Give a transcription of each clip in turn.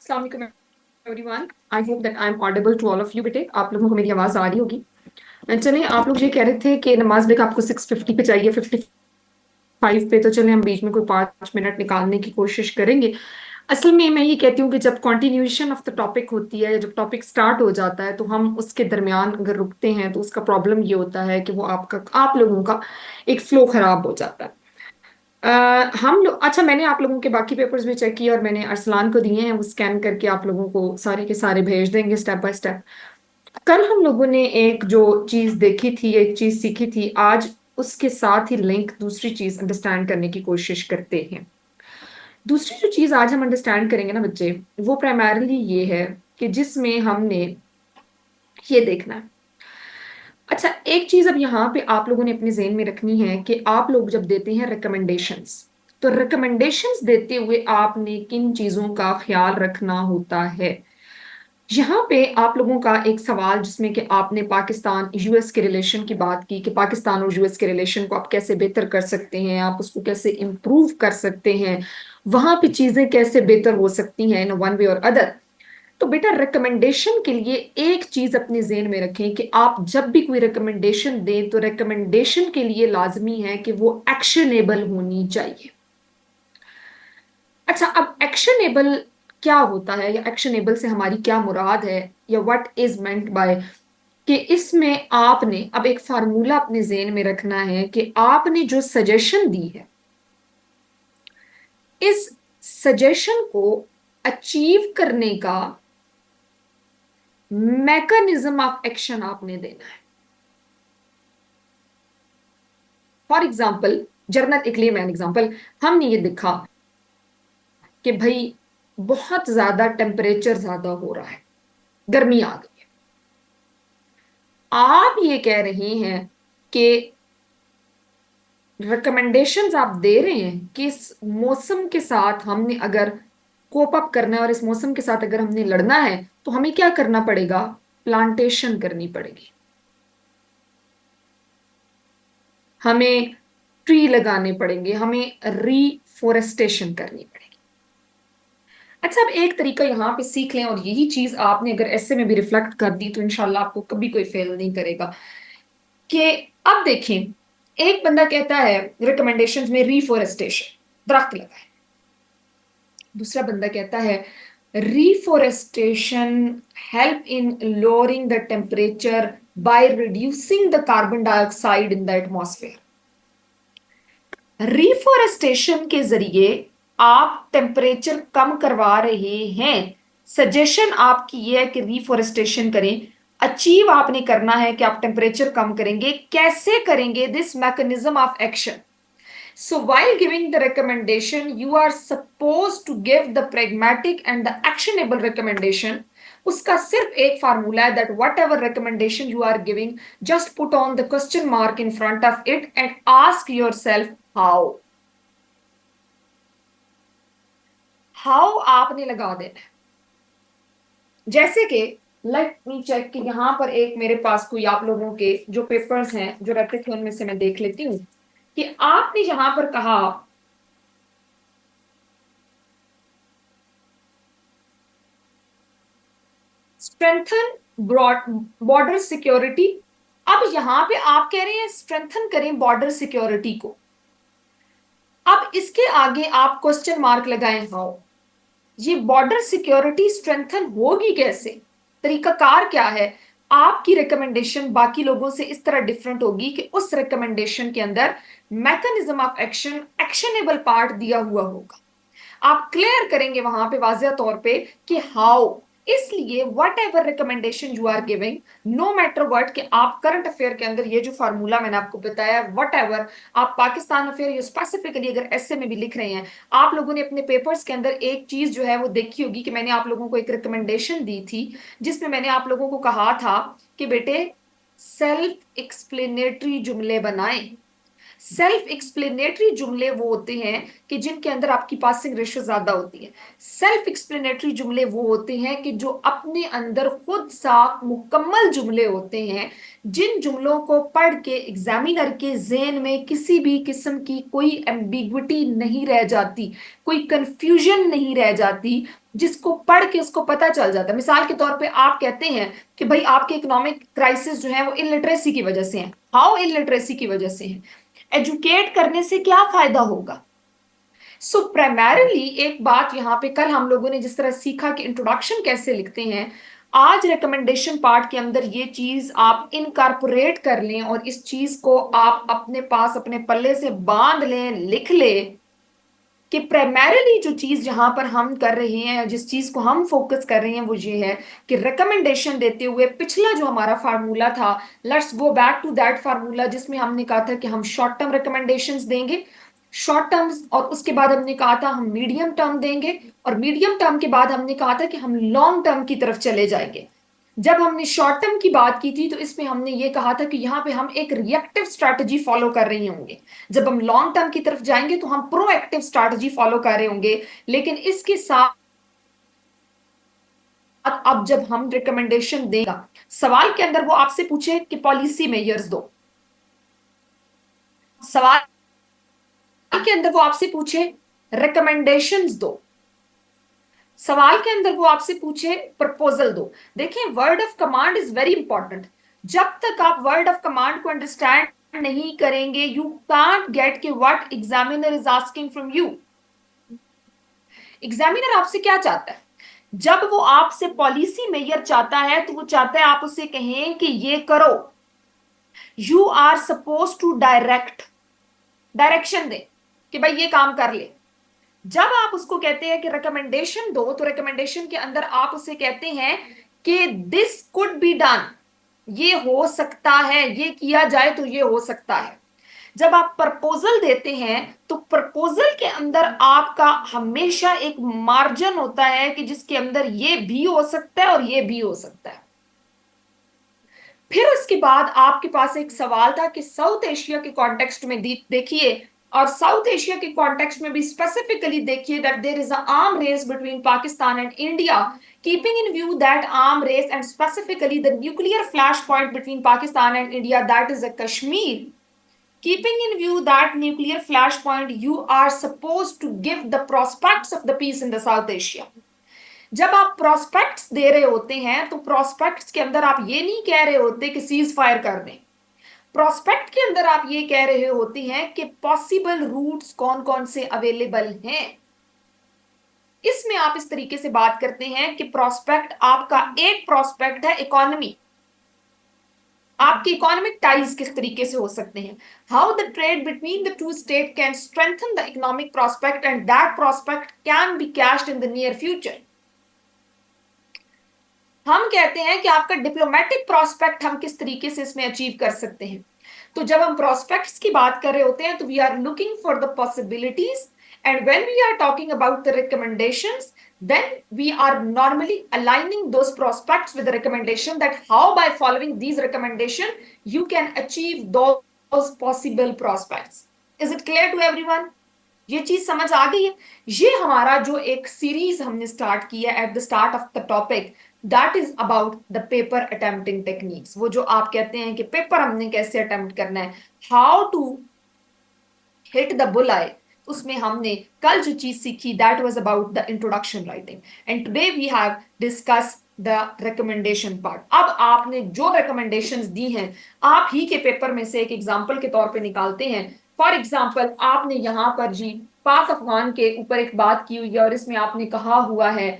अस्सलाम वालेकुम everyone. I hope that I am audible to all of you. बेटे आप लोगों को मेरी आवाज आ रही होगी। चलिए, आप लोग ये कह रहे थे कि नमाज ब्रेक आपको 6:50 पे चाहिए, 55 पे। तो चलिए हम बीच में कोई 5 मिनट निकालने की कोशिश करेंगे। असल में मैं ये कहती हूँ कि जब कंटिन्यूएशन ऑफ द टॉपिक होती है, जब टॉपिक स्टार्ट हो जाता है, तो हम उसके दरमियान अगर रुकते हैं तो उसका प्रॉब्लम ये होता है कि वो आप लोगों का एक फ्लो खराब हो जाता है। हम लोग अच्छा, मैंने आप लोगों के बाकी पेपर्स भी चेक किए और मैंने अरसलान को दिए हैं, वो स्कैन करके आप लोगों को सारे के सारे भेज देंगे स्टेप बाय स्टेप। कल हम लोगों ने एक जो चीज देखी थी, एक चीज सीखी थी, आज उसके साथ ही लिंक दूसरी चीज अंडरस्टैंड करने की कोशिश करते हैं। दूसरी जो चीज आज हम अंडरस्टैंड करेंगे ना बच्चे, वो प्राइमरली ये है कि जिसमें हमने ये देखना है। अच्छा, एक चीज अब यहाँ पे आप लोगों ने अपने ज़हन में रखनी है कि आप लोग जब देते हैं रिकमेंडेशंस, तो रिकमेंडेशंस देते हुए आपने किन चीजों का ख्याल रखना होता है। यहाँ पे आप लोगों का एक सवाल जिसमें कि आपने पाकिस्तान यूएस के रिलेशन की बात की कि पाकिस्तान और यूएस के रिलेशन को आप कैसे बेहतर कर सकते हैं, आप उसको कैसे इम्प्रूव कर सकते हैं, वहां पे चीजें कैसे बेहतर हो सकती हैं इन वन वे और अदर। तो बेटा, रिकमेंडेशन के लिए एक चीज अपने जेहन में रखें कि आप जब भी कोई रिकमेंडेशन दें तो रिकमेंडेशन के लिए लाजमी है कि वो एक्शनेबल होनी चाहिए। अच्छा, अब एक्शनेबल क्या होता है या एक्शनेबल से हमारी क्या मुराद है, या व्हाट इज मेंट बाय, कि इसमें आपने अब एक फार्मूला अपने जेहन में रखना है कि आपने जो सजेशन दी है, इस सजेशन को अचीव करने का मैकेनिज्म ऑफ एक्शन आपने देना है। फॉर एग्जाम्पल, जर्नल एक लिए मैन एग्जाम्पल, हमने ये देखा कि भाई बहुत ज्यादा टेम्परेचर ज्यादा हो रहा है, गर्मी आ गई है। आप ये कह रहे हैं कि रिकमेंडेशंस आप दे रहे हैं कि इस मौसम के साथ हमने अगर कोप अप करना है और इस मौसम के साथ अगर हमने लड़ना है तो हमें क्या करना पड़ेगा, प्लांटेशन करनी पड़ेगी, हमें ट्री लगाने पड़ेंगे, हमें रीफोरेस्टेशन करनी पड़ेगी। अच्छा, अब एक तरीका यहाँ पे सीख लें, और यही चीज आपने अगर ऐसे में भी रिफ्लेक्ट कर दी तो इंशाल्लाह आपको कभी कोई फेल नहीं करेगा। कि अब देखें, एक बंदा कहता है रिकमेंडेशंस में रीफोरेस्टेशन, दरख्त लगाए। दूसरा बंदा कहता है reforestation help in lowering the temperature by reducing the carbon dioxide in the atmosphere. Reforestation के जरिए आप टेम्परेचर कम करवा रहे हैं। सजेशन आपकी ये है कि रिफोरेस्टेशन करें। अचीव आपने करना है कि आप टेम्परेचर कम करेंगे। कैसे करेंगे? This mechanism of action. So while giving the recommendation, you are supposed to give the pragmatic and the actionable recommendation. उसका सिर्फ एक फार्मूला है that whatever recommendation you are giving, just put on the question mark in front of it and ask yourself how. How आपने लगा देना है। जैसे कि लेट मी चेक कि यहाँ पर एक मेरे पास कोई आप लोगों के जो पेपर्स हैं जो रखते थे उनमें से मैं देख लेती हूँ कि आपने यहाँ पर कहा स्ट्रेंथन बॉर्डर सिक्योरिटी। अब यहां पे आप कह रहे हैं स्ट्रेंथन करें बॉर्डर सिक्योरिटी को। अब इसके आगे आप क्वेश्चन मार्क लगाएं हाउ। ये बॉर्डर सिक्योरिटी स्ट्रेंथन होगी कैसे, तरीकाकार क्या है। आपकी रिकमेंडेशन बाकी लोगों से इस तरह डिफरेंट होगी कि उस रिकमेंडेशन के अंदर mechanism of action, actionable part दिया हुआ होगा। आप क्लियर करेंगे वहां पे वाजिया तौर पे कि हाउ। इसलिए whatever recommendation you are giving, no matter what, कि आप करंट अफेयर के अंदर ये जो फार्मूला मैंने आपको बताया, वट एवर आप पाकिस्तान अफेयर या स्पेसिफिकली अगर ऐसे में भी लिख रहे हैं, आप लोगों ने अपने पेपर्स के अंदर एक चीज जो है वो देखी होगी कि मैंने आप लोगों को एक रिकमेंडेशन दी थी जिसमें मैंने आप लोगों को कहा था कि बेटे सेल्फ एक्सप्लेनेटरी जुमले बनाएं। सेल्फ एक्सप्लेनेटरी जुमले वो होते हैं कि जिनके अंदर आपकी पासिंग रेशो ज्यादा होती है। सेल्फ एक्सप्लेनेटरी जुमले वो होते हैं कि जो अपने अंदर खुद साफ मुकम्मल जुमले होते हैं, जिन जुमलों को पढ़ के एग्जामिनर के ज़हन में किसी भी किस्म की कोई एम्बिग्विटी नहीं रह जाती, कोई कंफ्यूजन नहीं रह जाती, जिसको पढ़ के उसको पता चल जाता है। मिसाल के तौर पे आप कहते हैं कि भाई आपके इकोनॉमिक क्राइसिस जो है वो इलिटरेसी की वजह से है। हाउ इलिटरेसी की वजह से है? एजुकेट करने से क्या फायदा होगा? सो प्राइमरीली एक बात यहाँ पे कल हम लोगों ने जिस तरह सीखा कि इंट्रोडक्शन कैसे लिखते हैं, आज रिकमेंडेशन पार्ट के अंदर ये चीज आप इनकारपोरेट कर लें और इस चीज को आप अपने पास अपने पल्ले से बांध लें, लिख लें कि प्राइमरीली जो चीज जहां पर हम कर रहे हैं, जिस चीज को हम फोकस कर रहे हैं वो ये है कि रिकमेंडेशन देते हुए पिछला जो हमारा फार्मूला था, let's go back to that formula जिसमें हमने कहा था कि हम शॉर्ट टर्म रिकमेंडेशंस देंगे, शॉर्ट टर्म्स, और उसके बाद हमने कहा था हम मीडियम टर्म देंगे, और मीडियम टर्म के बाद हमने कहा था कि हम लॉन्ग टर्म की तरफ चले जाएंगे। जब हमने शॉर्ट टर्म की बात की थी तो इसमें हमने ये कहा था कि यहाँ पे हम एक रिएक्टिव स्ट्रैटेजी फॉलो कर रहे होंगे, जब हम लॉन्ग टर्म की तरफ जाएंगे तो हम प्रोएक्टिव स्ट्रैटेजी फॉलो कर रहे होंगे। लेकिन इसके साथ अब जब हम रिकमेंडेशन देगा, सवाल के अंदर वो आपसे पूछे कि पॉलिसी मेजर्स दो, सवाल के अंदर वो आपसे पूछे रिकमेंडेशंस दो, सवाल के अंदर वो आपसे पूछे प्रपोजल दो। देखिए word of command is very important. जब तक आप वर्ड ऑफ कमांड को अंडरस्टैंड नहीं करेंगे, यू कांट गेट के what examiner is asking from you. Examiner आपसे क्या चाहता है? जब वो आपसे पॉलिसी मेजर चाहता है तो वो चाहता है आप उसे कहें कि ये करो, you are suppose to direction दे कि भाई ये काम कर ले। जब आप उसको कहते हैं कि रिकमेंडेशन दो, तो रिकमेंडेशन के अंदर आप उसे कहते हैं कि दिस कुड बी डन, ये हो सकता है, ये किया जाए तो ये हो सकता है। जब आप प्रपोजल देते हैं तो प्रपोजल के अंदर आपका हमेशा एक मार्जिन होता है कि जिसके अंदर ये भी हो सकता है और ये भी हो सकता है। फिर उसके बाद आपके पास एक सवाल था कि साउथ एशिया के कॉन्टेक्स्ट में देखिए, और साउथ एशिया के कॉन्टेक्स्ट में भी स्पेसिफिकली देखिए that there is a arm race between Pakistan and India, keeping in view that arm race and specifically the nuclear flash point between Pakistan and India, that is a Kashmir. Keeping in view that nuclear flashpoint, you are supposed to give the prospects of the peace in the South Asia. जब आप prospects दे रहे होते हैं तो prospects के अंदर आप ये नहीं कह रहे होते कि सीज फायर कर दें। प्रोस्पेक्ट के अंदर आप ये कह रहे होते हैं कि पॉसिबल रूट्स कौन कौन से अवेलेबल हैं। इसमें आप इस तरीके से बात करते हैं कि प्रोस्पेक्ट आपका एक प्रोस्पेक्ट है इकोनॉमी, आपके इकोनॉमिक टाइज किस तरीके से हो सकते हैं, how the trade between the two state can strengthen the economic prospect and that prospect can be cached in the near future. हम कहते हैं कि आपका डिप्लोमेटिक प्रोस्पेक्ट हम किस तरीके से इसमें अचीव कर सकते हैं। तो जब हम प्रोस्पेक्ट्स की बात कर रहे होते हैं तो we are looking for the possibilities, and when we are talking about the recommendations, then we are normally aligning those prospects with the recommendation that how by following these recommendation you can achieve those possible prospects. Is it clear to everyone? ये चीज समझ आ गई है? ये हमारा जो एक series हमने स्टार्ट की है at the start of the topic, that is about the paper attempting techniques. वो जो आप कहते हैं कि पेपर हमने कैसे अटेम्प्ट करना है, how to hit the bull eye, उसमें हमने कल जो चीज सीखी that was about the introduction writing, and today we have discuss the recommendation part. अब आपने जो रिकमेंडेशंस दी हैं आप ही के पेपर में से एक एग्जांपल के तौर पे निकालते हैं। फॉर एग्जांपल आपने यहाँ पर जी पाक अफगान के ऊपर एक बात की हुई है और इसमें आपने कहा हुआ है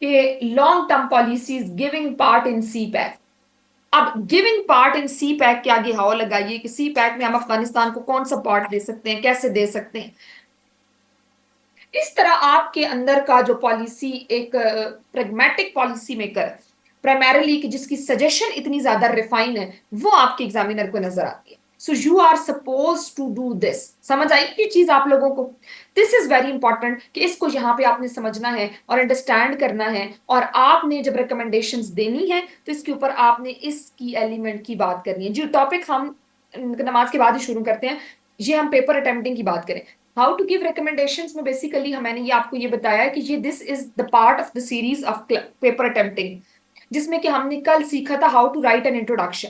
कि long term policies giving part in CPEC. अब giving part in CPEC के आगे हाउ लगाइए कि सी पैक में हम अफगानिस्तान को कौन सा पार्ट दे सकते हैं, कैसे दे सकते हैं। इस तरह आपके अंदर का जो पॉलिसी एक प्रेगमेटिक पॉलिसी मेकर प्राइमरीली कि जिसकी सजेशन इतनी ज्यादा रिफाइन है वो आपके एग्जामिनर को नजर आती है। So you are suppose to do this. समझ आई ये चीज आप लोगों को? दिस इज वेरी इंपॉर्टेंट कि इसको यहाँ पे आपने समझना है और अंडरस्टैंड करना है, और आपने जब रिकमेंडेशंस देनी है तो इसके ऊपर आपने इसकी एलिमेंट की बात करनी है। जो टॉपिक हम नमाज के बाद ही शुरू करते हैं, ये हम पेपर अटेम्प्टिंग की बात करें। हाउ टू गिव रिकमेंडेशंस में बेसिकली मैंने ये आपको ये बताया कि ये this is the part of the series of paper attempting, जिसमें कि हमने कल सीखा था how to write an introduction.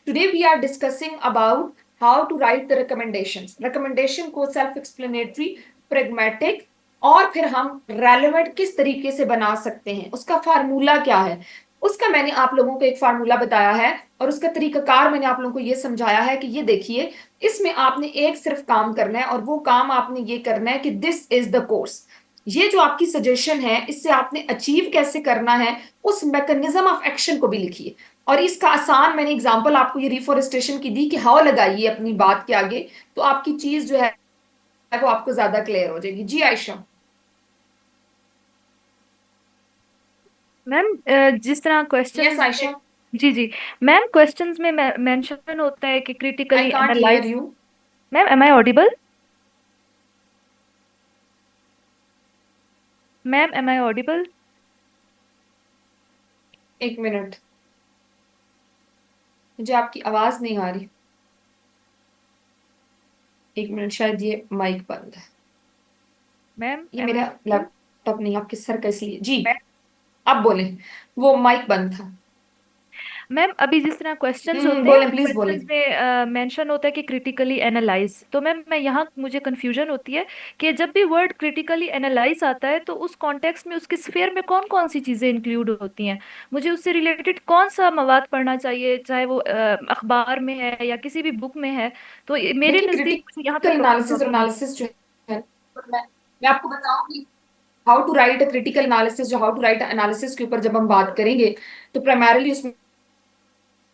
Today we are discussing about how to write the recommendations. Recommendation को सेल्फ एक्सप्लेनेटरी, प्रेगमेटिक और फिर हम रेलेवेंट किस तरीके से बना सकते हैं, उसका फार्मूला क्या है, उसका मैंने आप लोगों को एक फार्मूला बताया है। और उसका तरीकाकार मैंने आप लोगों को ये समझाया है कि ये देखिए, इसमें आपने एक सिर्फ काम करना है, और वो काम आपने ये करना है कि दिस इज द कोर्स। ये जो आपकी सजेशन है, इससे आपने अचीव कैसे करना है, उस मैकेनिज्म ऑफ एक्शन को भी लिखिए। और इसका आसान मैंने एग्जांपल आपको ये रिफोरेस्टेशन की दी कि हाउ लगाइए अपनी बात के आगे, तो आपकी चीज जो है वो आपको ज्यादा क्लियर हो जाएगी। जी आयशा। मैम, जिस तरह यस क्वेश्चंस में, आयशा। जी जी मैम, क्वेश्चंस में मेंशन होता है कि I critically can't hear analyze. You. Ma'am, am I audible? Ma'am, am I audible? एक मिनट, मुझे आपकी आवाज नहीं आ रही। एक मिनट, शायद ये माइक बंद है। मैम, ये एम आई मेरा ऑडिबल? लैपटॉप नहीं, आपके सर का, इसलिए जी। अब बोले, वो माइक बंद था। मैम, अभी जिस तरह क्वेश्चंस होते हैं, बोले प्लीज बोले। क्वेश्चंस में मेंशन होता है कि क्रिटिकली एनालाइज। तो मैम, मैं यहाँ मुझे कंफ्यूजन होती है कि जब भी वर्ड क्रिटिकली एनालाइज आता है तो उस कॉन्टेक्स्ट में उसके स्फेयर में कौन कौन सी चीजें इंक्लूड होती हैं? मुझे उससे रिलेटेड कौन सा मवाद पढ़ना चाहिए, चाहे वो अखबार में है या किसी भी बुक में है? तो मेरे देखिए, नजदीक मुझे यहाँ पे क्रिटिकल एनालिसिस और प्रॉब्लम है। एनालिसिस जो है, मैं आपको बताऊंगी how to write a critical analysis, जो हाउ टू राइट एनालिसिस के ऊपर जब हम बात करेंगे, तो प्राइमरली उसमें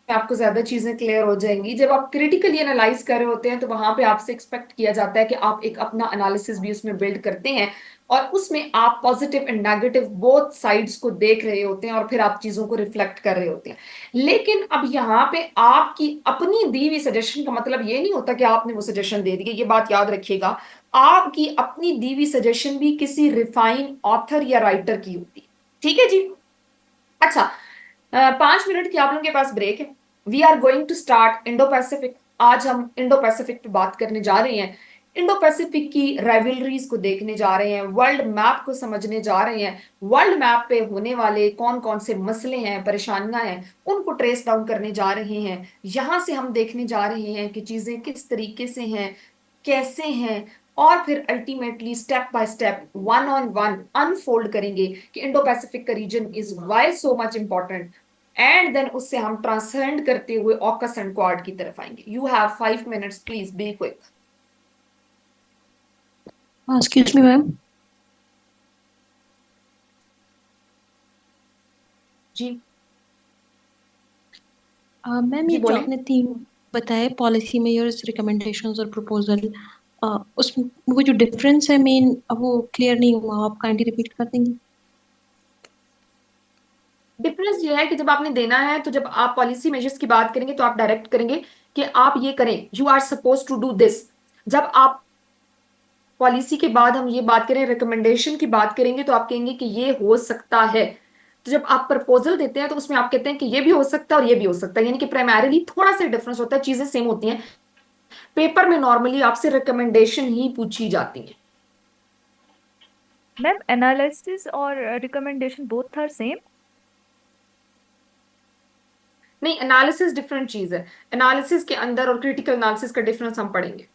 आपको ज्यादा चीजें क्लियर हो जाएंगी। जब आप क्रिटिकली एनालाइज कर रहे होते हैं, तो वहां पे आपसे एक्सपेक्ट किया जाता है कि आप एक अपना एनालिसिस भी उसमें बिल्ड करते हैं, और उसमें आप positive and negative both sides को देख रहे होते हैं, और फिर आप चीजों को रिफ्लेक्ट कर रहे होते हैं। लेकिन अब यहाँ पे आपकी अपनी दी हुई सजेशन का मतलब ये नहीं होता कि आपने वो सजेशन दे दी, ये बात याद रखिएगा। आपकी अपनी दी हुई सजेशन भी किसी रिफाइन ऑथर या राइटर की होती है। ठीक है जी। अच्छा, 5 मिनट की आप लोगों के पास ब्रेक है। We are going to start Indo Pacific. आज हम इंडो पैसिफिक पे बात करने जा रहे हैं। इंडो पैसिफिक की राइवलरीज को देखने जा रहे हैं, वर्ल्ड मैप को समझने जा रहे हैं। वर्ल्ड मैप पे होने वाले कौन कौन से मसले हैं, परेशानियां हैं, उनको ट्रेस डाउन करने जा रहे हैं। यहां से हम देखने जा रहे हैं कि चीजें किस तरीके से हैं, कैसे हैं, और फिर ultimately step by step, one on one unfold करेंगे कि इंडो पैसिफिक का region is why so much important. And then उससे हम ट्रांसेंड करते हुए ऑकस एंड क्वाड की तरफ आएंगे। You have 5 minutes, please be quick. Excuse me ma'am. जी। मैम, जी ये जो बोले। आपने तीन बताए, पॉलिसी मेजर्स, रिकमेंडेशंस और प्रपोजल, उसमें वो जो डिफरेंस है मेन, वो क्लियर नहीं हुआ, आप काइंडली रिपीट कर देंगे? डिफरेंस ये है कि जब आपने देना है, तो जब आप पॉलिसी मेजर्स की बात करेंगे, तो आप डायरेक्ट करेंगे कि आप ये करें, you are suppose to do this. जब आप पॉलिसी के बाद हम ये बात करें, रिकमेंडेशन की बात करेंगे, तो आप कहेंगे कि ये हो सकता है। तो जब आप प्रपोजल देते हैं, तो उसमें आप कहते हैं कि ये भी हो सकता है और ये भी हो सकता है, यानी कि प्राइमरीली थोड़ा सा डिफरेंस होता है, चीजें सेम होती हैं। पेपर में नॉर्मली आपसे रिकमेंडेशन ही पूछी जाती है। मैम, एनालिसिस और रिकमेंडेशन बोथ आर सेम? नहीं, एनालिसिस डिफरेंट चीज है। एनालिसिस के अंदर और क्रिटिकल एनालिसिस का डिफरेंस हम पढ़ेंगे।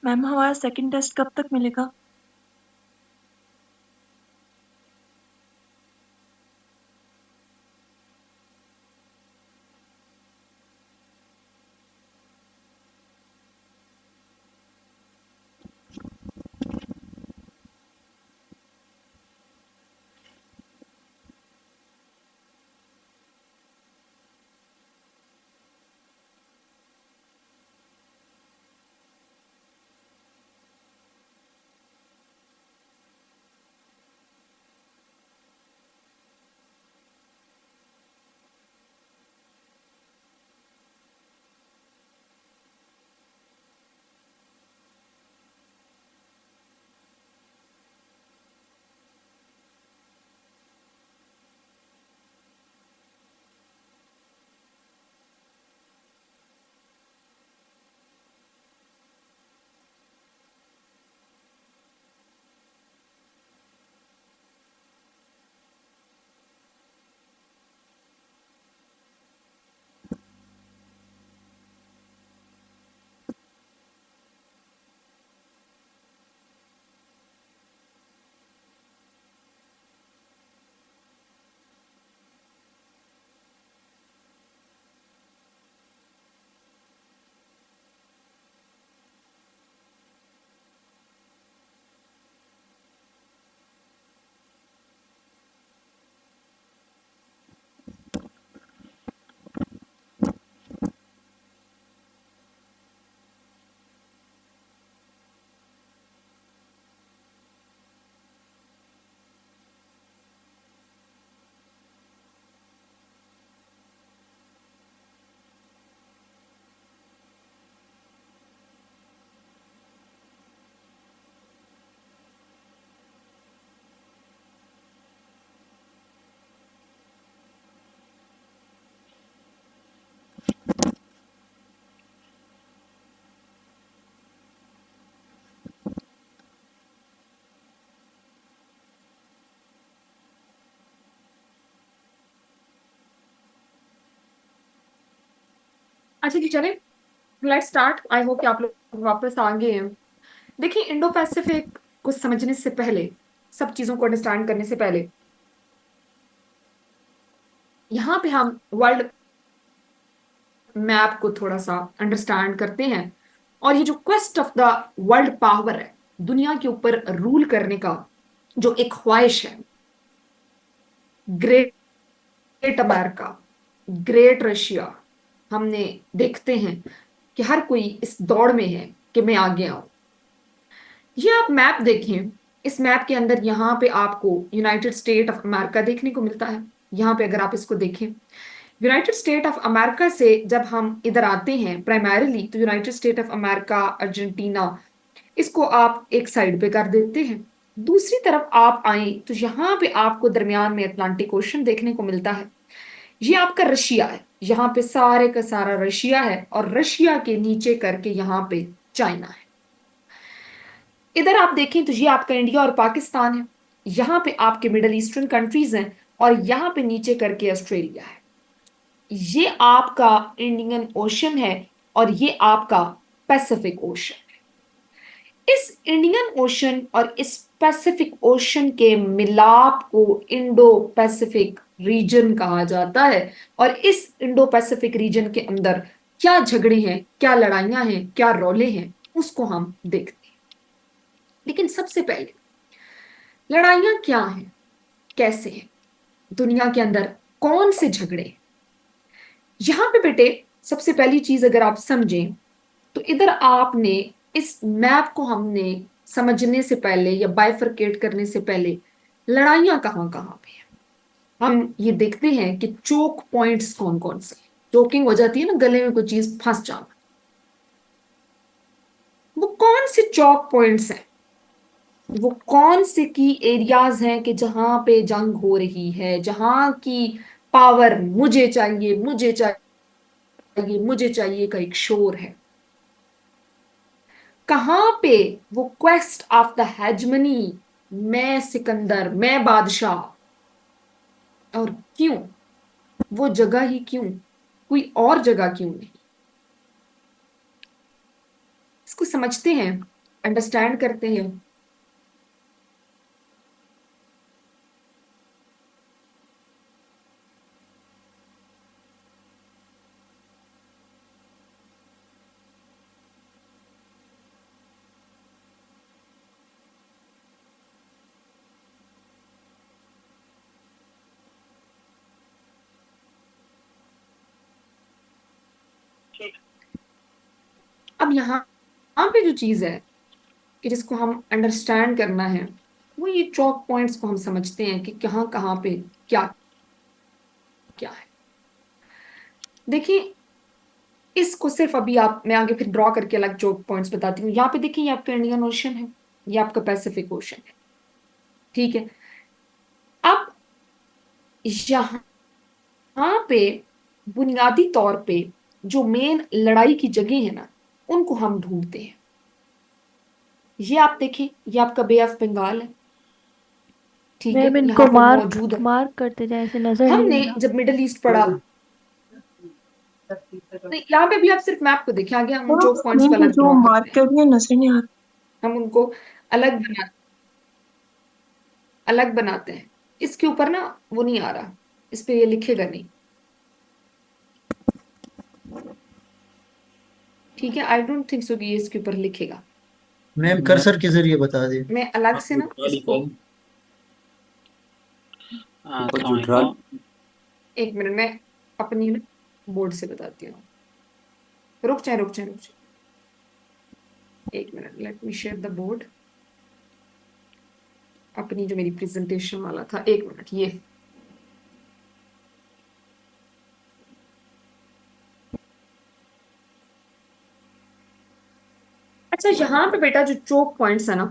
मैम, हमारा सेकंड टेस्ट कब तक मिलेगा? अच्छा जी, चले लेट्स स्टार्ट। आई होप कि आप लोग वापस आ गए हैं। देखिए, इंडो पैसिफिक को समझने से पहले, सब चीजों को अंडरस्टैंड करने से पहले, यहाँ पे हम वर्ल्ड मैप को थोड़ा सा अंडरस्टैंड करते हैं। और ये जो quest of the world power है, दुनिया के ऊपर रूल करने का जो एक ख्वाहिश है, ग्रेट अमेरिका, ग्रेट रशिया, हमने देखते हैं कि हर कोई इस दौड़ में है कि मैं आगे आऊं। ये आप मैप देखें, इस मैप के अंदर यहाँ पे आपको यूनाइटेड स्टेट ऑफ अमेरिका देखने को मिलता है। यहाँ पे अगर आप इसको देखें, यूनाइटेड स्टेट ऑफ अमेरिका से जब हम इधर आते हैं प्राइमरीली, तो United state of America, Argentina, इसको आप एक साइड पे कर देते हैं। दूसरी तरफ आप आए तो यहाँ पे आपको दरमियान में अटलांटिक ओशन देखने को मिलता है। ये आपका रशिया है, यहाँ पे सारे का सारा रशिया है, और रशिया के नीचे करके यहाँ पे चाइना है। इधर आप देखें तो ये आपका इंडिया और पाकिस्तान है, यहाँ पे आपके मिडल ईस्टर्न कंट्रीज हैं, और यहाँ पे नीचे करके ऑस्ट्रेलिया है। ये आपका इंडियन ओशन है, और ये आपका पैसिफिक ओशन। इस इंडियन ओशन और इस पैसिफिक ओशन के मिलाप को इंडो पैसिफिक रीजन कहा जाता है। और इस इंडो पैसिफिक रीजन के अंदर क्या झगड़े हैं, क्या लड़ाइयां हैं, क्या रौले हैं, उसको हम देखते हैं। लेकिन सबसे पहले, लड़ाइयां क्या हैं, कैसे हैं, दुनिया के अंदर कौन से झगड़े हैं? यहां पे बेटे सबसे पहली चीज अगर आप समझें, तो इधर आपने इस मैप को हमने समझने से पहले या बाइफरकेट करने से पहले, लड़ाइयां कहां कहां पे हैं, हम ये देखते हैं कि चोक पॉइंट्स कौन कौन से। चोकिंग हो जाती है ना, गले में कोई चीज फंस जाना, वो कौन से चौक पॉइंट्स हैं, वो कौन से की एरियाज हैं कि जहां पे जंग हो रही है, जहां की पावर मुझे चाहिए, मुझे चाहिए, मुझे चाहिए का एक शोर है। कहां पे वो क्वेस्ट ऑफ द हेजमनी, मैं सिकंदर, मैं बादशाह, और क्यों, वो जगह ही क्यों, कोई और जगह क्यों नहीं? इसको समझते हैं, अंडरस्टैंड करते हैं। अब यहाँ पे जो चीज है कि जिसको हम अंडरस्टैंड करना है, वो ये चौक पॉइंट्स को हम समझते हैं कि कहाँ कहाँ पे क्या क्या है। देखिए, इसको सिर्फ अभी आप, मैं आगे फिर ड्रॉ करके अलग चौक पॉइंट्स बताती हूँ। यहाँ पे देखिए, ये आपका इंडियन ओशन है, ये आपका पैसिफिक ओशन है, ठीक है। अब यहाँ पे बुनियादी तौर पे जो मेन लड़ाई की जगह है ना, उनको हम ढूंढते हैं। ये आप देखिए, ये आपका बे ऑफ बंगाल है, ठीक है, मैम इनको यहाँ पे मार्क मौजूद है। मार्क करते जाए, ऐसे नजर नहीं हमने आ रहा। जब मिडल ईस्ट पढ़ा, नहीं, यहाँ पे भी आप सिर्फ मैप को देखें, आगे हम उन और चौक पॉइंट्स स्क्रीन को पे अलग जो ड्रॉ मार्क करते हैं, कर दिया नजर नहीं आ हम उनको अलग बना अलग बनाते हैं। इसके ऊपर ना वो नहीं आ रहा, इस पे ये लिखेगा नहीं, ठीक है। आई डोंट थिंक सो कि ये इसके ऊपर लिखेगा। मैम कर्सर के जरिए बता दे। मैं अलग से ना इसको, एक मिनट में अपनी ना बोर्ड से बताती हूँ। रुक जाए, रुक जाए, रुक जाए, एक minute, let me share the board. अपनी जो मेरी प्रेजेंटेशन वाला था, एक मिनट, ये अच्छा, यहाँ पे बेटा जो चोक पॉइंट्स है ना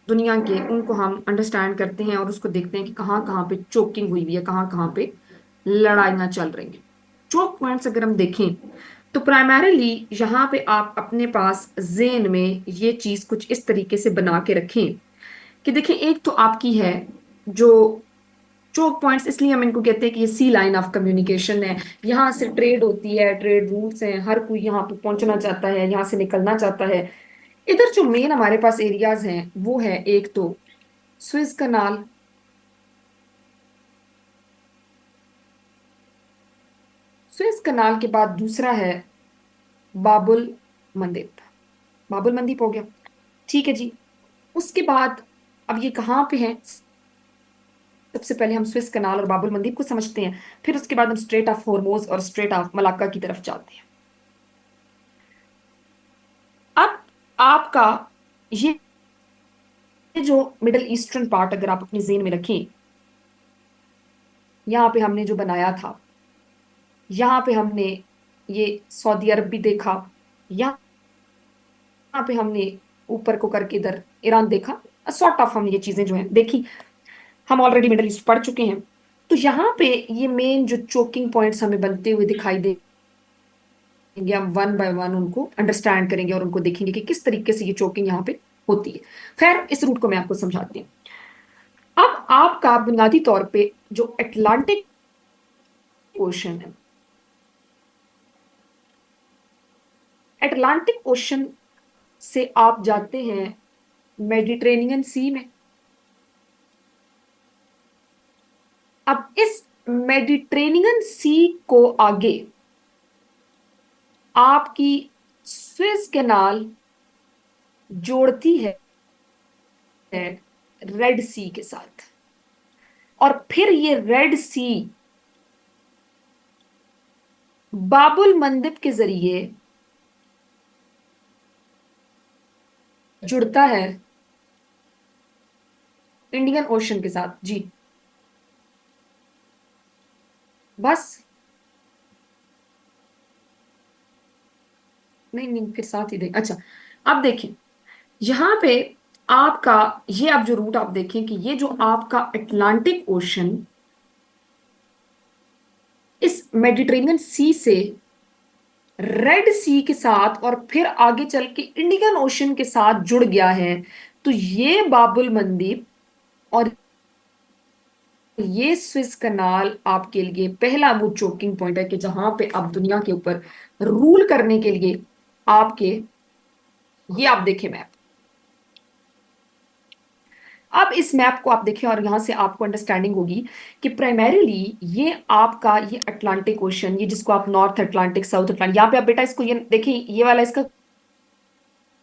दुनिया के, उनको हम अंडरस्टैंड करते हैं और उसको देखते हैं कि कहाँ कहाँ पे चोकिंग हुई हुई है, कहाँ कहाँ पे लड़ाइयाँ चल रही हैं। चोक पॉइंट्स अगर हम देखें, तो प्राइमरीली यहाँ पे आप अपने पास जेन में ये चीज कुछ इस तरीके से बना के रखें कि देखिए, एक तो आपकी है जो चोक पॉइंट्स इसलिए हम इनको कहते हैं कि ये सी लाइन ऑफ कम्युनिकेशन है। यहाँ से ट्रेड होती है, ट्रेड रूट्स हैं, हर कोई यहाँ पे पहुंचना चाहता है, यहाँ से निकलना चाहता है। इधर जो मेन हमारे पास एरियाज हैं वो है एक तो स्विस कनाल, स्विस कनाल के बाद दूसरा है बाबुल मंदिप। बाबुल मंदिप हो गया, ठीक है जी। उसके बाद अब ये कहाँ पे है, सबसे पहले हम स्विस कनाल और बाबुल मंदिप को समझते हैं, फिर उसके बाद हम स्ट्रेट ऑफ हॉर्मोज और स्ट्रेट ऑफ मलाक्का की तरफ जाते हैं। अब आपका ये जो मिडल ईस्टर्न पार्ट अगर आप अपनी जेन में रखें, यहाँ पे हमने जो बनाया था, यहाँ पे हमने ये सऊदी अरब भी देखा, यहाँ पे हमने ऊपर को करके इधर ईरान देखा, सॉर्ट ऑफ हमने ये चीजें जो हैं देखी। हम ऑलरेडी मिडल ईस्ट पढ़ चुके हैं। तो यहाँ पे ये मेन जो चोकिंग पॉइंट्स हमें बनते हुए दिखाई देंगे, हम वन बाय वन उनको अंडरस्टैंड करेंगे और उनको देखेंगे कि किस तरीके से ये चोकिंग यहाँ पे होती है। खैर, इस रूट को मैं आपको समझाती हूँ। अब आपका बुनियादी तौर पे जो अटलांटिक ओशन है, अटलांटिक ओशन से आप जाते हैं मेडिटेरेनियन सी में। अब इस मेडिटेरेनियन सी को आगे आपकी स्विस कैनाल जोड़ती है रेड सी के साथ, और फिर ये रेड सी बाबुल मंदिब के जरिए जुड़ता है इंडियन ओशन के साथ जी। बस नहीं नहीं, फिर साथ ही देख, अच्छा अब देखें यहां पे आपका ये, अब जो रूट आप देखें कि ये जो आपका अटलांटिक ओशन इस मेडिटेरेनियन सी से रेड सी के साथ और फिर आगे चल के इंडियन ओशन के साथ जुड़ गया है। तो ये बाबुल मंदिब और ये स्विस कनाल आपके लिए पहला वो चोकिंग पॉइंट है कि जहां पे आप दुनिया के ऊपर रूल करने के लिए आपके, ये आप देखें मैप, अब इस मैप को आप देखें और यहां से आपको अंडरस्टैंडिंग होगी कि प्राइमरीली ये आपका ये अटलांटिक ओशन, ये जिसको आप नॉर्थ अटलांटिक, साउथ अटलांटिक, यहाँ पे आप बेटा इसको ये देखिए, ये वाला इसका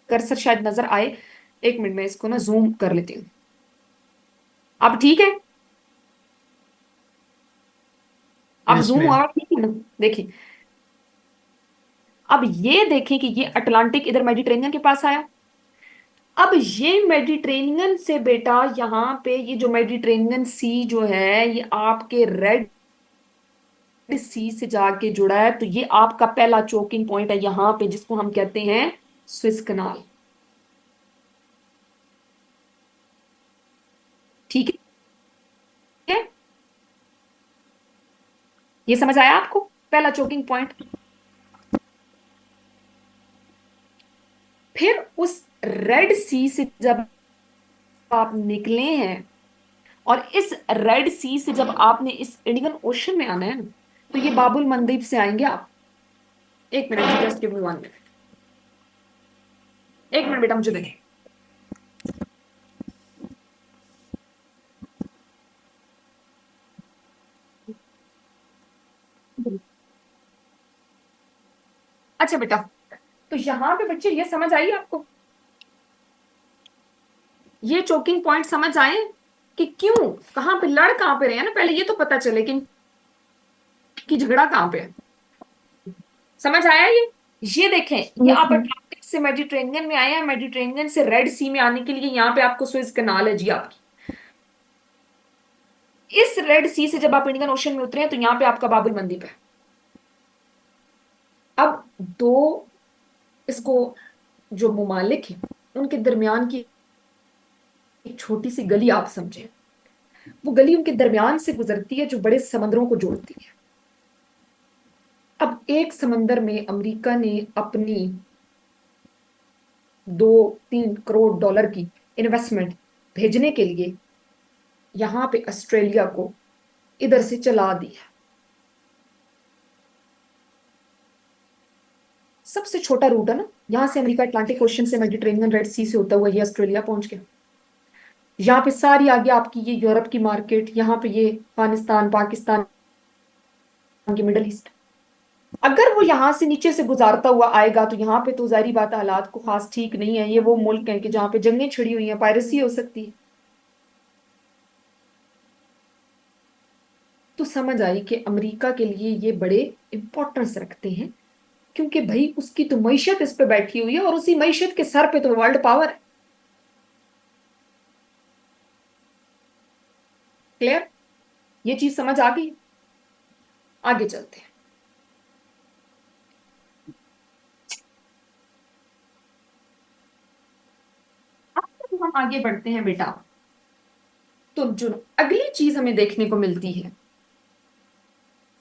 कर्सर शायद नजर आए, एक मिनट में इसको ना जूम कर लेती हूँ। अब ठीक है, अब यस जूम मैम। हुआ, ठीक है ना, देखिए अब ये देखें कि ये अटलांटिक इधर मेडिटेरेनियन के पास आया। अब ये मेडिटेरेनियन से बेटा यहाँ पे ये जो मेडिटेरेनियन सी जो है ये आपके रेड सी से जाके जुड़ा है। तो ये आपका पहला चोकिंग पॉइंट है यहाँ पे, जिसको हम कहते हैं स्विस कनाल। ठीक है, ये समझ आया आपको, पहला चोकिंग पॉइंट। फिर उस रेड सी से जब आप निकले हैं और इस रेड सी से जब आपने इस इंडियन ओशन में आना है ना, तो ये बाबुल मंदीप से आएंगे आप। एक मिनट जी, जस्ट गिव मी 1 मिनट, एक मिनट बेटा मुझे देखें। अच्छा बेटा, तो यहां पे बच्चे ये समझ आई आपको, ये चोकिंग पॉइंट समझ आए कि क्यों, कहां पे लड़, कहां पे रहे हैं ना, पहले ये तो पता चले कि झगड़ा कहां पे है। समझ आया ये देखें, ये यस आप मैम। अटलांटिक से मेडिटेरेनियन में आए हैं, मेडिटेरेनियन से रेड सी में आने के लिए यहाँ पे आपको स्विस कनाल है जी आपकी। इस रेड सी से जब आप इंडियन ओशन में उतरे हैं तो यहाँ पे आपका बाबुल मंदीप है। अब दो इसको जो मुमालिक है उनके दरमियान की एक छोटी सी गली आप समझे, वो गली उनके दरमियान से गुजरती है जो बड़े समंदरों को जोड़ती है। अब एक समंदर में अमेरिका ने अपनी 2-3 करोड़ डॉलर की इन्वेस्टमेंट भेजने के लिए यहाँ पे ऑस्ट्रेलिया को इधर से चला दिया। सबसे छोटा रूट है ना, यहां से अमेरिका अटलांटिक ओशन से मेडिटेरेनियन रेड सी से होता हुआ ये ऑस्ट्रेलिया पहुंच गया। यहाँ पे सारी आगे आपकी ये यूरोप की मार्केट, यहाँ पे ये अफगानिस्तान पाकिस्तान की मिडल ईस्ट। अगर वो यहाँ से नीचे से गुजारता हुआ आएगा तो यहाँ पे तो जाहिर बात है हालात को खास ठीक नहीं है। ये वो मुल्क हैं कि जहाँ पे जंगें छिड़ी हुई हैं, पायरेसी हो सकती है। तो समझ आई कि अमेरिका के लिए ये बड़े इंपॉर्टेंस रखते हैं, क्योंकि भाई उसकी तो मईशत इस पे बैठी हुई है और उसी मईशत के सर पे तो वर्ल्ड पावर है। क्लियर? ये चीज समझ आ गई? आगे चलते हैं। अब जब हम आगे बढ़ते हैं बेटा, तो जो अगली चीज हमें देखने को मिलती है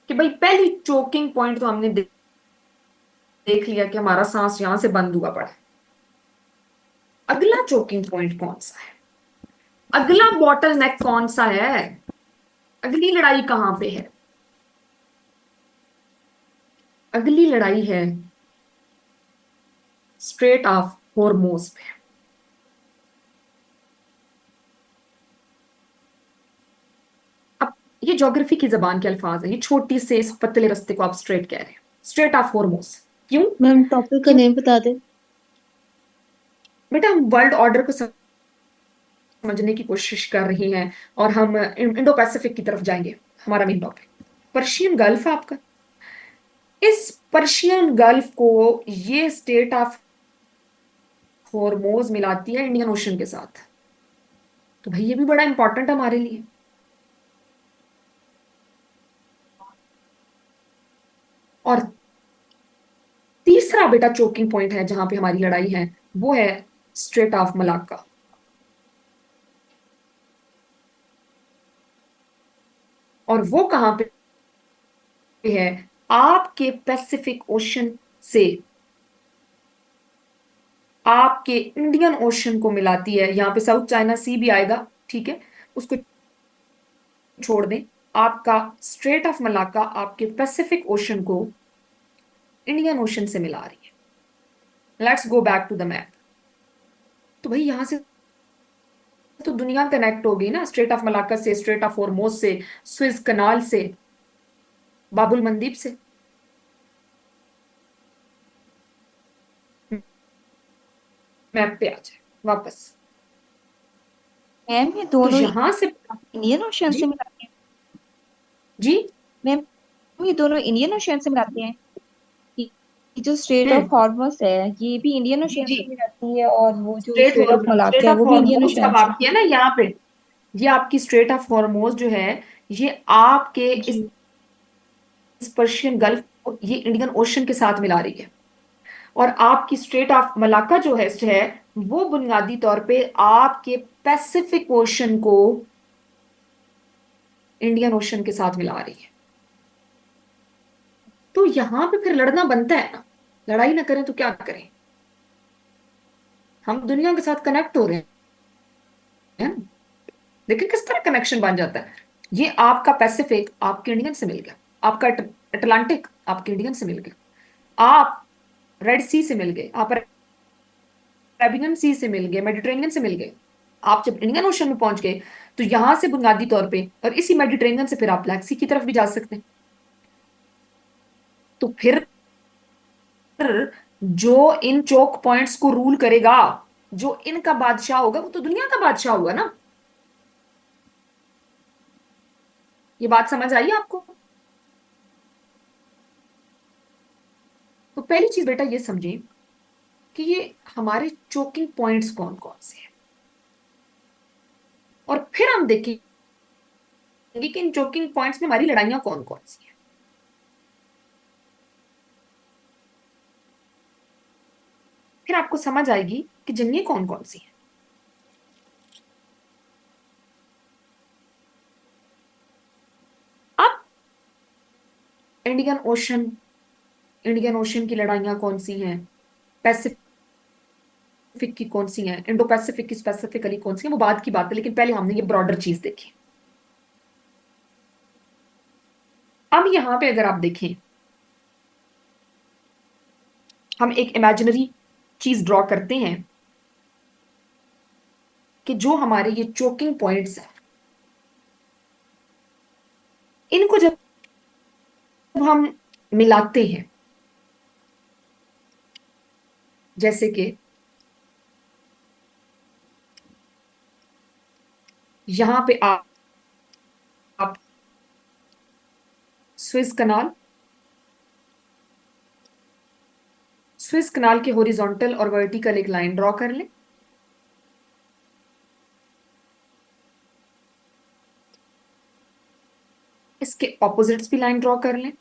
कि भाई पहली चोकिंग पॉइंट तो हमने देख लिया कि हमारा सांस यहां से बंद हुआ पड़ा है। अगला चोकिंग पॉइंट कौन सा है? अगला बॉटल नेक कौन सा है? अगली लड़ाई कहां पे है? अगली लड़ाई है स्ट्रेट ऑफ हॉर्मोज पे। अब ये ज्योग्राफी की जबान के अल्फाज है, ये छोटी से इस पतले रास्ते को आप स्ट्रेट कह रहे हैं, स्ट्रेट ऑफ हॉर्मोज। क्यों? मैम टॉपिक का क्यों नेम बता दे। बेटा हम वर्ल्ड ऑर्डर को समझने की कोशिश कर रही हैं और हम इंडो पैसिफिक की तरफ जाएंगे। हमारा मेन टॉपिक पर्शियन गल्फ है आपका। इस पर्शियन गल्फ को ये स्टेट ऑफ हॉर्मोज मिलाती है इंडियन ओशन के साथ। तो भाई ये भी बड़ा इंपॉर्टेंट है हमारे लिए। और तीसरा बेटा चोकिंग पॉइंट है जहां पे हमारी लड़ाई है, वो है स्ट्रेट ऑफ मलाक्का। और वो कहां पे है? आपके पैसिफिक ओशन से आपके इंडियन ओशन को मिलाती है। यहां पे साउथ चाइना सी भी आएगा, ठीक है, उसको छोड़ दें। आपका स्ट्रेट ऑफ मलाक्का आपके पैसिफिक ओशन को इंडियन ओशन से मिला रही है। Let's go back to the map. तो भाई यहां से तो दुनिया कनेक्ट हो गई ना, स्ट्रेट ऑफ मलाक्का से, स्ट्रेट ऑफ हॉर्मोज से, स्विज कनाल से, बाबुल मंदीब से। मैप पे आ जाए वापस। मैम ये तो दोनों यहां से इंडियन ओशन जी से मिलाते हैं। जी मैम ये दोनों इंडियन ओशन से मिलाते हैं। ये जो स्ट्रेट ऑफ हम्म हॉर्मस है ये भी इंडियन ओशन जी से मिलाती है और वो जो straight straight of straight Malacca है ऑफ वो भी इंडियन हॉर्मोज ओशन अब से। आपकी है ना यहाँ पे। ये आपकी स्ट्रेट ऑफ हॉर्मोज जो है, ये आपके जी इस पर्शियन गल्फ को ये इंडियन ओशन के साथ मिला रही है। और आपकी स्ट्रेट ऑफ मलाक्का जो है वो बुनियादी तौर पे आपके पैसिफिक ओशन को इंडियन ओशन के साथ मिला रही है। तो यहां पे फिर लड़ना बनता है ना, लड़ाई ना करें तो क्या करें? हम दुनिया के साथ कनेक्ट हो रहे हैं ना। लेकिन किस तरह कनेक्शन बन जाता है? ये आपका पैसिफिक आपके इंडियन से मिल गया, आपका अटलांटिक आपके इंडियन से मिल गया, आप रेड सी से मिल गए, आप अरेबियन सी से मिल गए, मेडिटेरेनियन से मिल गए। आप जब इंडियन ओशन में पहुंच गए तो यहां से बुनियादी तौर पे और इसी मेडिटेरेनियन से फिर आप ब्लैक सी की तरफ भी जा सकते हैं। तो फिर जो इन चोक पॉइंट्स को रूल करेगा, जो इनका बादशाह होगा, वो तो दुनिया का बादशाह होगा ना। ये बात समझ आई आपको? तो पहली चीज बेटा ये समझें कि ये हमारे चोकिंग पॉइंट्स कौन कौन से हैं, और फिर हम देखेंगे कि इन चोकिंग पॉइंट्स में हमारी लड़ाइयां कौन कौन सी हैं। फिर आपको समझ आएगी कि जंगें कौन कौन सी हैं। अब इंडियन ओशन, इंडियन ओशन की लड़ाइयां कौन सी हैं, पैसिफिक की कौन सी हैं, इंडो पैसिफिक की स्पेसिफिकली कौन सी हैं, वो बात की बात है। लेकिन पहले हमने ये ब्रॉडर चीज देखी। अब यहां पे अगर आप देखें, हम एक इमेजिनरी चीज ड्रॉ करते हैं कि जो हमारे ये चोकिंग पॉइंट्स हैं, इनको जब हम मिलाते हैं, जैसे कि यहां पे आप स्विस कनाल के हॉरिजॉन्टल और वर्टिकल एक लाइन ड्रॉ कर लें। इसके ऑपोजिट्स भी लाइन ड्रॉ कर लें,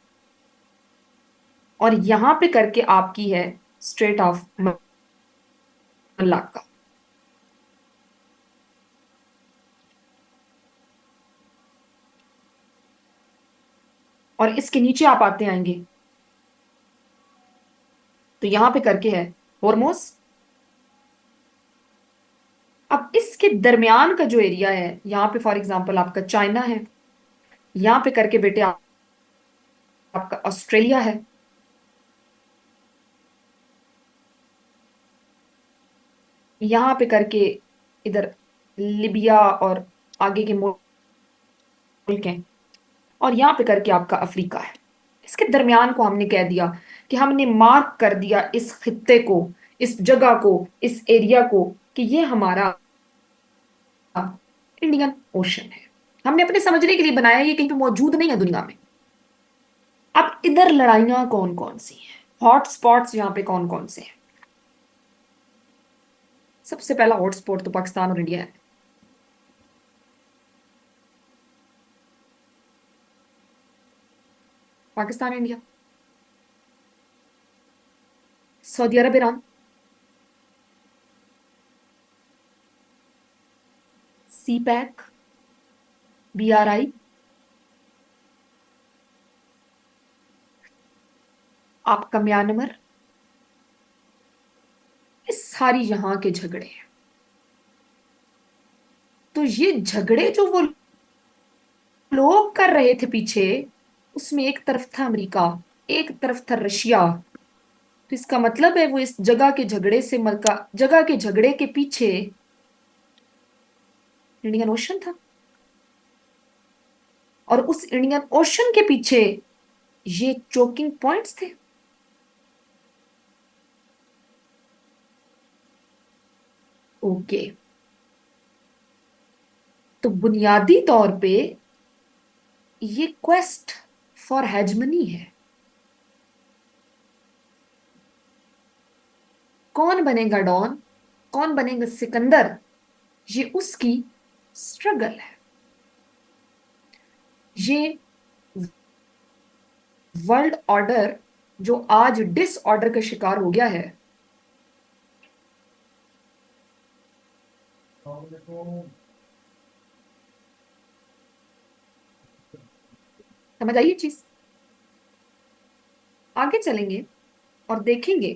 और यहां पे करके आपकी है स्ट्रेट ऑफ मलाक्का। और इसके नीचे आप आते आएंगे तो यहां पे करके है होर्मुज। अब इसके दरमियान का जो एरिया है, यहां पे फॉर एग्जांपल आपका चाइना है, यहां पे करके बेटे आपका ऑस्ट्रेलिया है, यहां पे करके इधर लिबिया और आगे के मुल्क हैं, और यहां पे करके आपका अफ्रीका है। इसके दरमियान को हमने कह दिया कि हमने मार्क कर दिया इस खित्ते को, इस जगह को, इस एरिया को, कि ये हमारा इंडियन ओशन है। हमने अपने समझने के लिए बनाया, ये कहीं पे मौजूद नहीं है दुनिया में। अब इधर लड़ाइयां कौन कौन सी हैं, हॉट स्पॉट्स यहाँ पे कौन कौन से हैं? सबसे पहला हॉट स्पॉट तो पाकिस्तान और इंडिया है। पाकिस्तान, इंडिया, सऊदी अरब, ईरान, सी पैक, BRI, आपका म्यांमार, ये सारी यहां के झगड़े हैं। तो ये झगड़े जो वो लोग कर रहे थे पीछे, उसमें एक तरफ था अमेरिका, एक तरफ था रशिया। तो इसका मतलब है वो इस जगह के झगड़े से जगह के झगड़े के पीछे इंडियन ओशन था, और उस इंडियन ओशन के पीछे ये चोकिंग पॉइंट्स थे। ओके, तो बुनियादी तौर पे ये क्वेस्ट फॉर हेजमनी है। कौन बनेगा डॉन, कौन बनेगा सिकंदर, ये उसकी स्ट्रगल है। ये वर्ल्ड ऑर्डर जो आज डिसऑर्डर का शिकार हो गया है, समझ आइए चीज। आगे चलेंगे और देखेंगे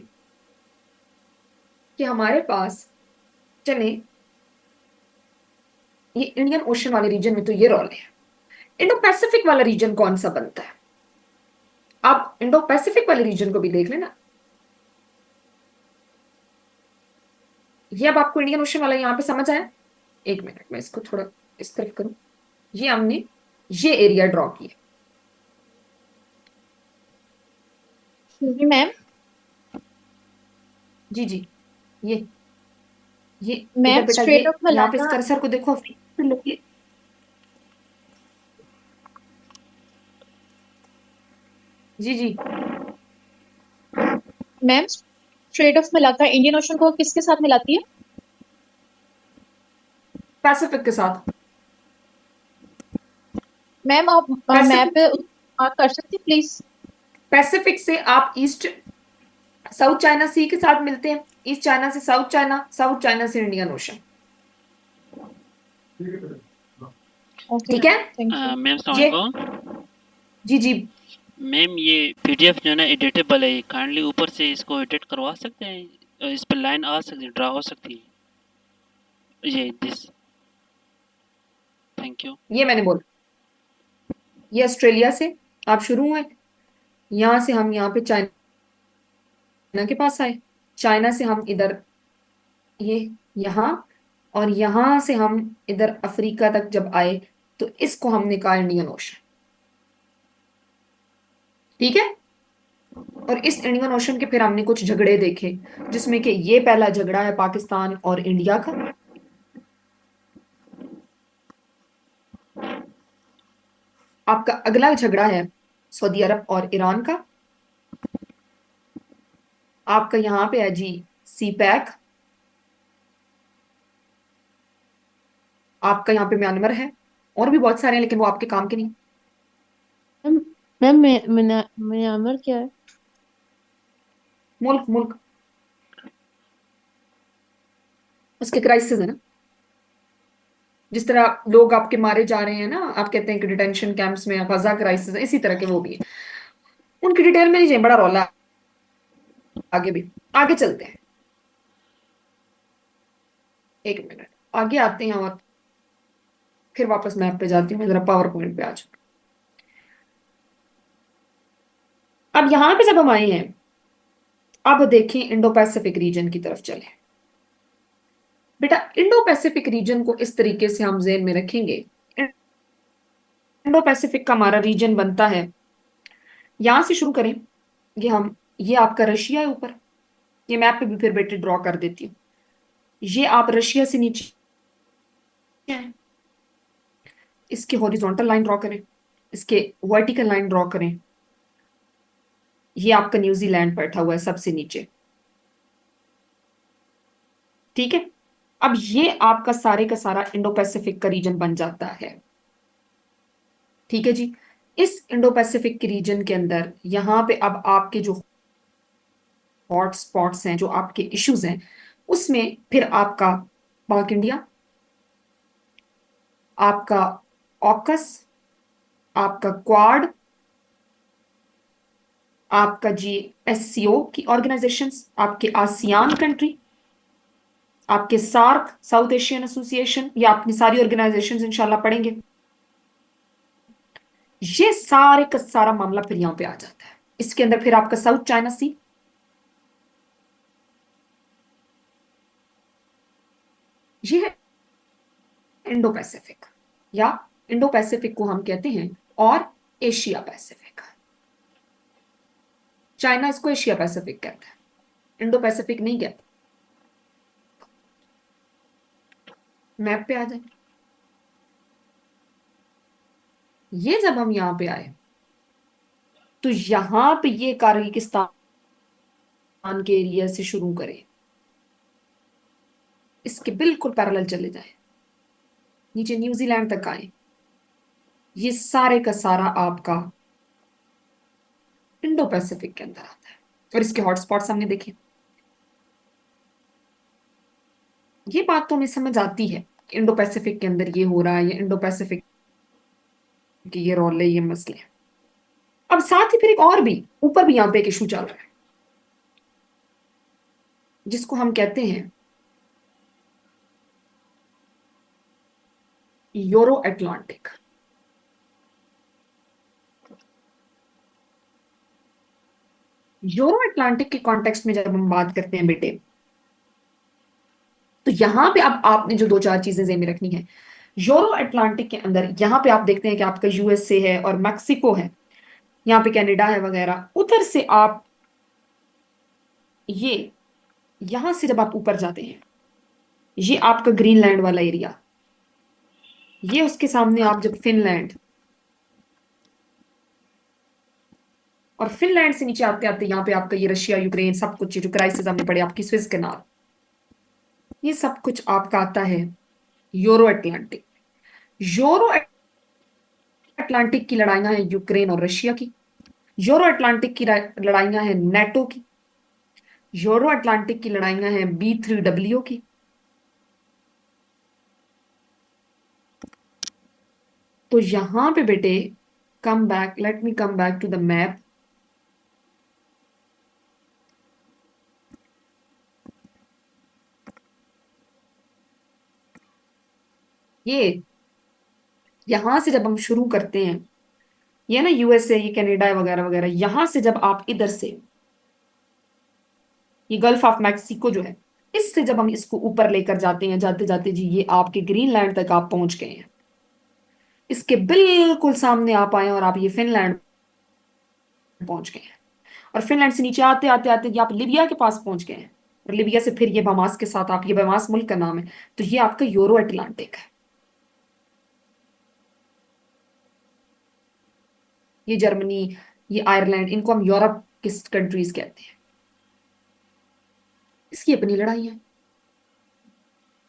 कि हमारे पास, चले, ये इंडियन ओशन वाले रीजन में तो ये रोल है। इंडो पैसिफिक वाला रीजन कौन सा बनता है? आप इंडो पैसिफिक वाले रीजन को भी देख लेना। ये अब आपको इंडियन ओशन वाला यहां पे समझ आया? एक मिनट में इसको थोड़ा इस तरफ करूं। ये हमने ये एरिया ड्रॉ किया। जी मैम। जी जी, ये मैम, इधर बेटा, ये स्ट्रेट ऑफ यहाँ पे इस मलाका। कर्सर को देखो, जी जी, ma'am, strait of Malacca Indian Ocean को किसके साथ मिलाती है? पैसिफिक के साथ। मैम, आप मैप पैसिफिक पे मार्क कर सकती प्लीज? पैसिफिक से आप ईस्ट साउथ चाइना सी के साथ मिलते हैं, ईस्ट चाइना से साउथ चाइना, साउथ चाइना से इंडियन ओशन। ठीक है, थैंक यू। मैम ये, सलामकुम। जी जी, मैम ये PDF जो है ना एडिटेबल है, काइंडली ऊपर से इसको एडिट करवा सकते हैं? इस पर लाइन आ सकती है, ड्रा हो सकती है, ये दिस। Thank you. ये मैंने बोला, ये ऑस्ट्रेलिया से आप शुरू हुए, यहाँ से हम यहाँ पे चाइना के पास आए, चाइना से हम इधर ये यहाँ, और यहाँ से हम इधर अफ्रीका तक जब आए तो इसको हमने कहा इंडियन ओशन। ठीक है। और इस इंडियन ओशन के फिर हमने कुछ झगड़े देखे, जिसमें कि ये पहला झगड़ा है पाकिस्तान और इंडिया का। आपका अगला झगड़ा है सऊदी अरब और ईरान का। आपका यहाँ पे है जी सी पैक। आपका यहाँ पे म्यांमार है, और भी बहुत सारे हैं लेकिन वो आपके काम के नहीं। मैम मैम म्यांमार क्या है? मुल्क मुल्क उसके क्राइसिस है ना, जिस तरह लोग आपके मारे जा रहे हैं ना, आप कहते हैं कि डिटेंशन कैंप्स में गजा क्राइसिस है, इसी तरह के वो भी है। उनकी डिटेल में नहीं चाहिए, बड़ा रौला है। आगे भी आगे चलते हैं, एक मिनट आगे आते हैं और फिर वापस मैप पे जाती हूँ। मैं जरा पावर पॉइंट पे आ जाऊँ। अब यहां पे जब हम आए हैं, अब देखें इंडो पैसिफिक रीजन की तरफ चले। बेटा इंडो पैसिफिक रीजन को इस तरीके से हम जेन में रखेंगे। इंडो पैसिफिक का हमारा रीजन बनता है, यहां से शुरू करें, ये आपका रशिया है ऊपर। ये मैप पे भी फिर बेटे ड्रॉ कर देती हूँ। ये आप रशिया से नीचे हैं, इसके हॉरिजॉन्टल लाइन ड्रॉ करें, इसके वर्टिकल लाइन ड्रॉ करें। ये आपका न्यूजीलैंड बैठा हुआ है सबसे नीचे। ठीक है। अब ये आपका सारे का सारा इंडो पैसिफिक का रीजन बन जाता है। ठीक है जी। इस इंडो पैसिफिक के रीजन के अंदर यहां पे अब आपके जो हॉट स्पॉट्स हैं, जो आपके इश्यूज हैं, उसमें फिर आपका पाक इंडिया, आपका ऑकस, आपका क्वाड, आपका जी एससीओ की ऑर्गेनाइजेशंस, आपके आसियान कंट्री, आपके सार्क साउथ एशियन एसोसिएशन, या अपनी सारी ऑर्गेनाइजेशंस इंशाल्लाह पढ़ेंगे। ये सारे का सारा मामला फिर यहां पे आ जाता है। इसके अंदर फिर आपका साउथ चाइना सी, ये है इंडो पैसिफिक, या इंडो पैसिफिक को हम कहते हैं और एशिया पैसिफिक। चाइना इसको एशिया पैसिफिक कहता है, इंडो पैसिफिक नहीं कहता। मैप पे आ जाए। ये जब हम यहां पे आए तो यहां पे ये कारगिस्तान के एरिया से शुरू करें, इसके बिल्कुल पैरेलल चले जाए, नीचे न्यूजीलैंड तक आए। ये सारे का सारा आपका इंडो पैसिफिक के अंदर आता है। और इसके हॉटस्पॉट्स हमने देखे। ये बात तो हमें समझ आती है कि इंडो पैसिफिक के अंदर ये हो रहा है, ये इंडो पैसिफिक के ये रोले, ये मसले। अब साथ ही फिर एक और भी ऊपर भी यहां पे एक इशू चल रहा है, जिसको हम कहते हैं यूरो अटलांटिक। यूरो अटलांटिक के कॉन्टेक्स्ट में जब हम बात करते हैं बेटे, तो यहां पे अब आपने जो दो चार चीजें जेन में रखनी है। यूरो अटलांटिक के अंदर यहां पे आप देखते हैं कि आपका यूएसए है और मैक्सिको है, यहाँ पे कनाडा है वगैरह। उधर से आप ये यहां से जब आप ऊपर जाते हैं, ये आपका ग्रीनलैंड वाला एरिया, ये उसके सामने आप जब फिनलैंड, और फिनलैंड से नीचे आते आते यहाँ पे आपका ये रशिया यूक्रेन सब कुछ, ये जो क्राइसिस हमने पड़े, आपकी स्विस कैनाल, ये सब कुछ आपका आता है यूरो अटलांटिक। यूरो अटलांटिक की लड़ाइयां हैं यूक्रेन और रशिया की। यूरो अटलांटिक की लड़ाइयां हैं नेटो की। यूरो अटलांटिक की लड़ाइयां हैं B3W की। तो यहां पे बेटे come back, let me come back to the map. ये यहां से जब हम शुरू करते हैं ये ना यूएसए, ये कनाडा वगैरह वगैरह, यहां से जब आप इधर से, ये गल्फ ऑफ मैक्सिको जो है, इससे जब हम इसको ऊपर लेकर जाते हैं, जाते जाते जी ये आपके ग्रीनलैंड तक आप पहुंच गए हैं। इसके बिल्कुल सामने आप आए और आप ये फिनलैंड पहुंच गए हैं। और फिनलैंड से नीचे आते आते आते ये आप लिबिया के पास पहुंच गए हैं। और लिबिया से फिर ये बमास के साथ आप, ये बमास मुल्क का नाम है, तो ये आपका यूरो अटलांटिक है। ये जर्मनी, ये आयरलैंड, इनको हम यूरोप की कंट्रीज कहते हैं। इसकी अपनी लड़ाई है।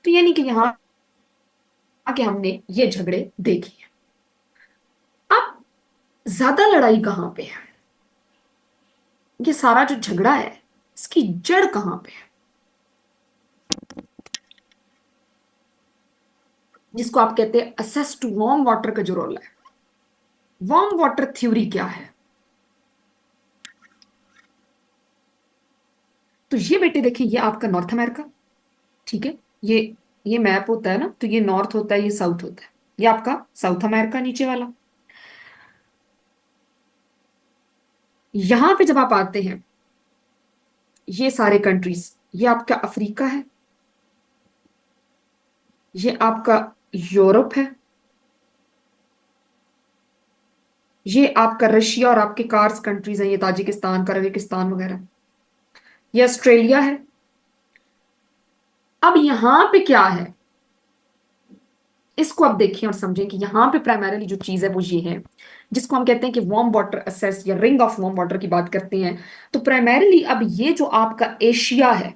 तो ये नहीं कि यहां आके हमने ये झगड़े देखे हैं। अब ज्यादा लड़ाई कहां पे है? ये सारा जो झगड़ा है, इसकी जड़ कहां पे है? जिसको आप कहते हैं असेस टू वार्म वाटर का जो रोल है। वार्म वाटर थ्योरी क्या है? तो ये बेटे देखिए, ये आपका नॉर्थ अमेरिका, ठीक है। ये मैप होता है ना, तो ये नॉर्थ होता है, ये साउथ होता है। ये आपका साउथ अमेरिका नीचे वाला। यहां पे जब आप आते हैं, ये सारे कंट्रीज, ये आपका अफ्रीका है, ये आपका यूरोप है, ये आपका रशिया और आपके कार्स कंट्रीज हैं, ये ताजिकिस्तान, कजाकिस्तान वगैरह, ये ऑस्ट्रेलिया है। अब यहां पे क्या है, इसको आप देखिए और समझें कि यहां पे प्राइमरीली जो चीज है वो ये है, जिसको हम कहते हैं कि वार्म वाटर असेस या रिंग ऑफ वार्म वाटर की बात करते हैं। तो प्राइमरीली अब ये जो आपका एशिया है,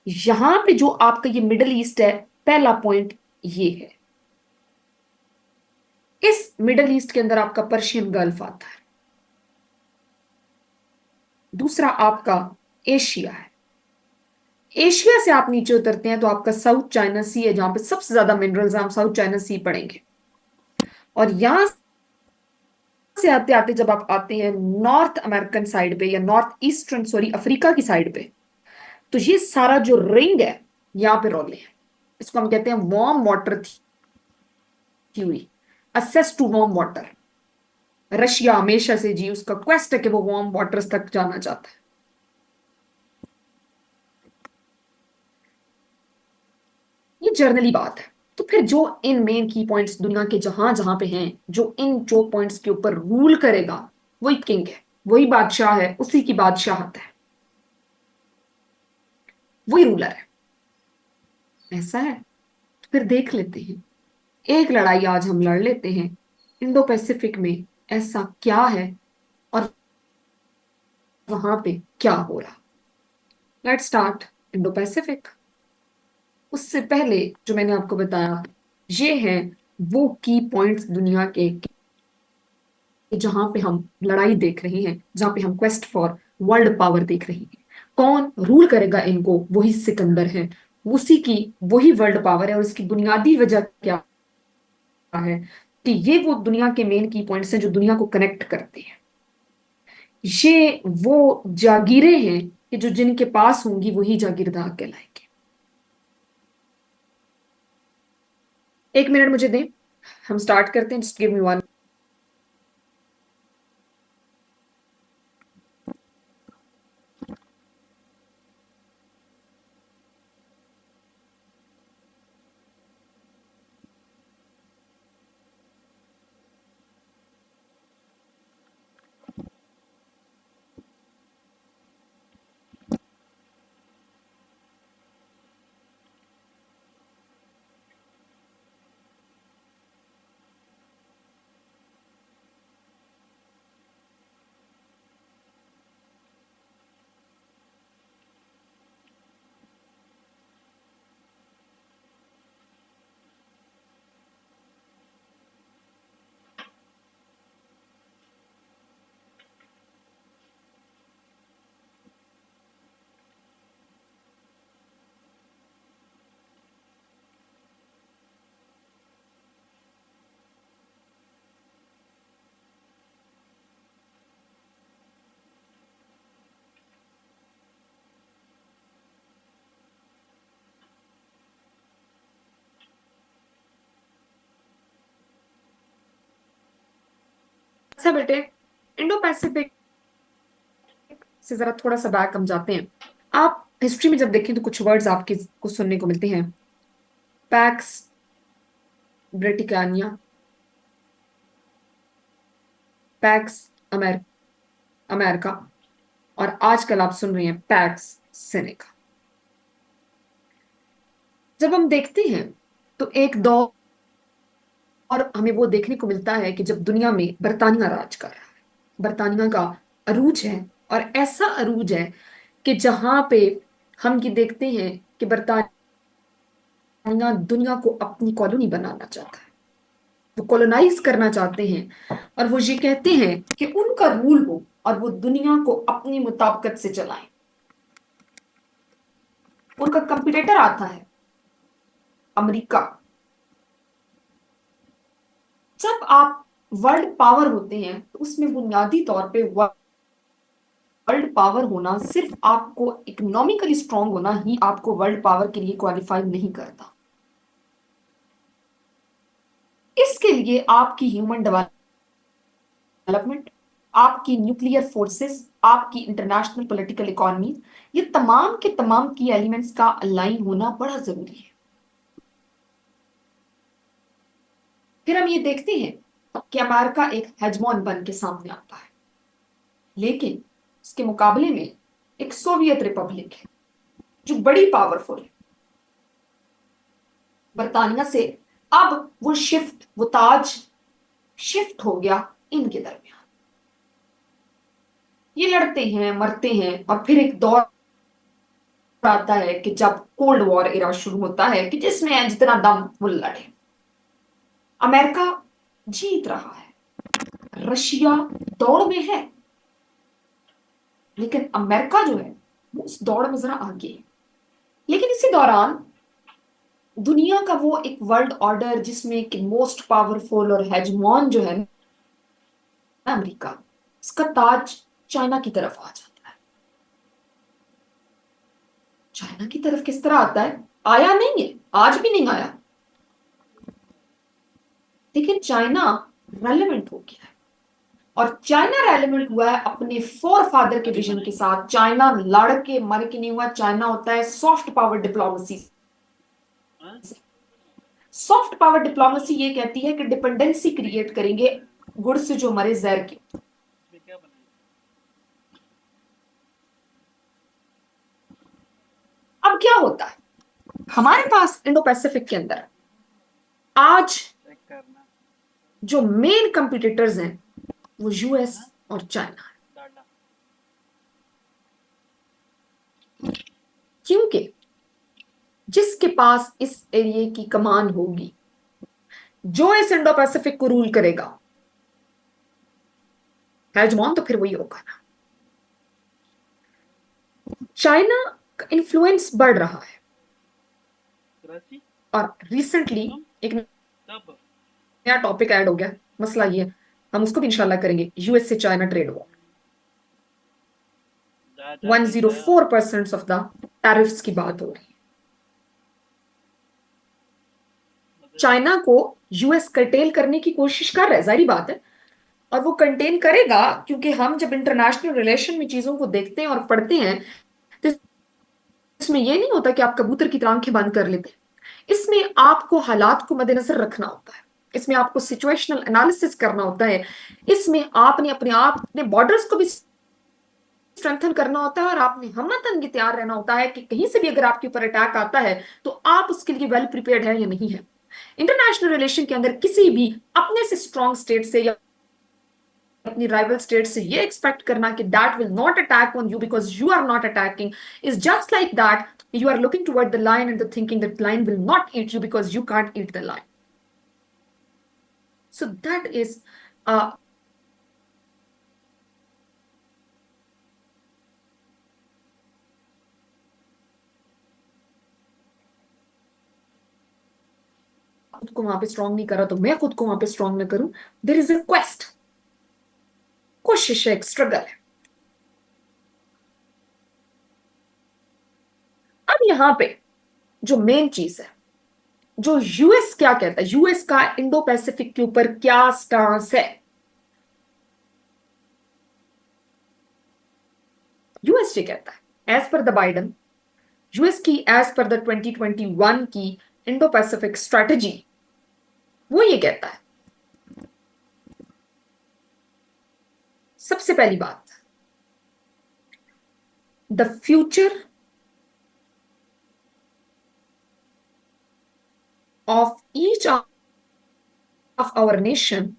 यहां पे जो आपका ये मिडिल ईस्ट है, पहला पॉइंट ये है। इस मिडिल ईस्ट के अंदर आपका पर्शियन गल्फ आता है। दूसरा आपका एशिया है। एशिया से आप नीचे उतरते हैं तो आपका साउथ चाइना सी है, जहां पे सबसे ज्यादा मिनरल्स हैं, हम साउथ चाइना सी पढ़ेंगे। और यहां से आते आते जब आप आते हैं नॉर्थ अमेरिकन साइड पे, या नॉर्थ ईस्टर्न, सॉरी, अफ्रीका की साइड पे, तो ये सारा जो रिंग है, यहां पे रोले हैं। इसको हम कहते हैं warm water theory, access to warm water. Russia हमेशा से जी उसका क्वेस्ट है कि वो वार्म वाटर्स तक जाना चाहता है। ये जर्नली बात है। तो फिर जो इन मेन की पॉइंट्स दुनिया के जहां जहां पे हैं, जो इन चोक पॉइंट्स के ऊपर रूल करेगा, वही किंग है, वही बादशाह है, उसी की बादशाहत है, वही रूलर है। ऐसा है तो फिर देख लेते हैं, एक लड़ाई आज हम लड़ लेते हैं इंडो पैसिफिक में, ऐसा क्या है और वहां पे क्या हो रहा। Let's start Indo Pacific. उससे पहले जो मैंने आपको बताया, ये हैं वो की पॉइंट्स दुनिया के, जहां पे हम लड़ाई देख रहे हैं, जहां पे हम क्वेस्ट फॉर वर्ल्ड पावर देख रहे हैं। कौन रूल करेगा इनको? वही सिकंदर है, उसी की वही वर्ल्ड पावर है। और इसकी बुनियादी वजह क्या है कि ये वो दुनिया के मेन की पॉइंट्स हैं जो दुनिया को कनेक्ट करते हैं। ये वो जागीरें हैं कि जो जिनके पास होंगी वही जागीरदार कहलाएंगे। एक मिनट मुझे दें, हम स्टार्ट करते हैं। Just give me one. अच्छा बेटे, इंडो पैसिफिक से जरा थोड़ा सा बैक हम जाते हैं। आप हिस्ट्री में जब देखें तो कुछ वर्ड्स आपके को सुनने को मिलते हैं, पैक्स ब्रिटिकानिया, पैक्स अमेरिका, और आजकल आप सुन रहे हैं पैक्स सेनेका। जब हम देखते हैं तो एक दौर और हमें वो देखने को मिलता है कि जब दुनिया में बरतानिया राज कर रहा है, बरतानिया का अरूज है, और ऐसा अरूज है कि जहां पे हम ये देखते हैं कि बरतानिया दुनिया को अपनी कॉलोनी बनाना चाहता है, वो कॉलोनाइज करना चाहते हैं, और वो ये कहते हैं कि उनका रूल हो और वो दुनिया को अपनी मुताबिकत से चलाएं। उनका कंपटीटर आता है अमेरिका। जब आप वर्ल्ड पावर होते हैं तो उसमें बुनियादी तौर पे वर्ल्ड पावर होना सिर्फ आपको इकोनॉमिकली स्ट्रांग होना ही आपको वर्ल्ड पावर के लिए क्वालिफाई नहीं करता। इसके लिए आपकी ह्यूमन डेवलपमेंट, आपकी न्यूक्लियर फोर्सेस, आपकी इंटरनेशनल पॉलिटिकल इकोनॉमी, ये तमाम के तमाम की एलिमेंट्स का अलाइन होना बड़ा जरूरी है। फिर हम ये देखते हैं कि अमेरिका एक हेजमॉन बन के सामने आता है, लेकिन उसके मुकाबले में एक सोवियत रिपब्लिक है जो बड़ी पावरफुल है। बरतानिया से अब वो ताज शिफ्ट हो गया इनके दरमियान। ये लड़ते हैं, मरते हैं, और फिर एक दौर आता है कि जब कोल्ड वॉर एरा शुरू होता है कि जिसमें जितना दम वो लड़े। अमेरिका जीत रहा है, रशिया दौड़ में है, लेकिन अमेरिका जो है वो उस दौड़ में जरा आगे है। लेकिन इसी दौरान दुनिया का वो एक वर्ल्ड ऑर्डर जिसमें कि मोस्ट पावरफुल और हेजमॉन जो है ना अमेरिका, इसका ताज चाइना की तरफ आ जाता है। चाइना की तरफ किस तरह आता है? आया नहीं है, आज भी नहीं आया, लेकिन चाइना रेलेवेंट हो गया है। और चाइना रेलेवेंट हुआ है अपने फोर फादर के विजन के साथ। चाइना लड़ के मर के नहीं हुआ, चाइना होता है soft power diplomacy. Soft power diplomacy ये कहती है कि डिपेंडेंसी क्रिएट करेंगे गुड़ से जो मरे जहर की। अब क्या होता है हमारे पास इंडो पैसिफिक के अंदर आज जो मेन कंपटीटर्स हैं वो यूएस और चाइना है, क्योंकि जिसके पास इस एरिया की कमान होगी, जो इस इंडो पैसिफिक को रूल करेगा, हेजमॉन तो फिर वही होगा ना। चाइना का इन्फ्लुएंस बढ़ रहा है, और रिसेंटली एक नया टॉपिक ऐड हो गया। मसला ये है, हम उसको भी इंशाल्लाह करेंगे, यूएस से China trade war. 104% of the tariffs की बात हो रही है। चाइना को यूएस कर्टेल करने की कोशिश कर रहा है, जाहिर बात है, और वो कंटेन करेगा, क्योंकि हम जब इंटरनेशनल रिलेशन में चीजों को देखते हैं और पढ़ते हैं तो इसमें यह नहीं होता कि आप कबूतर की तरह आंखें बंद कर लेते हैं। इसमें आपको हालात को मद्देनजर रखना होता है, इसमें आपको सिचुएशनल एनालिसिस करना होता है, इसमें आपने अपने बॉर्डर्स को भी स्ट्रेंथन करना होता है, और आपने हमतन तैयार रहना होता है कि कहीं से भी अगर आपके ऊपर अटैक आता है तो आप उसके लिए वेल प्रिपेयर्ड है या नहीं है। इंटरनेशनल रिलेशन के अंदर किसी भी अपने से स्ट्रॉन्ग स्टेट से या अपनी राइवल स्टेट से ये एक्सपेक्ट करना कि that will not attack on you because you are not attacking is just like that you are looking toward the lion and thinking that lion will not eat you because you can't eat the lion. So that is खुद को वहां पे strong नहीं करा तो मैं खुद को वहां पे स्ट्रॉन्ग न करूं। देयर इज अ क्वेस्ट, कोशिश है, एक स्ट्रगल है। अब यहां पे जो मेन चीज है, जो यूएस क्या कहता है, यूएस का इंडो पैसिफिक के ऊपर क्या स्टांस है, यूएस ये कहता है as per the Biden, US की एज पर द 2021 की इंडो पैसिफिक स्ट्रेटजी, वो ये कहता है, सबसे पहली बात, the future of each of our nation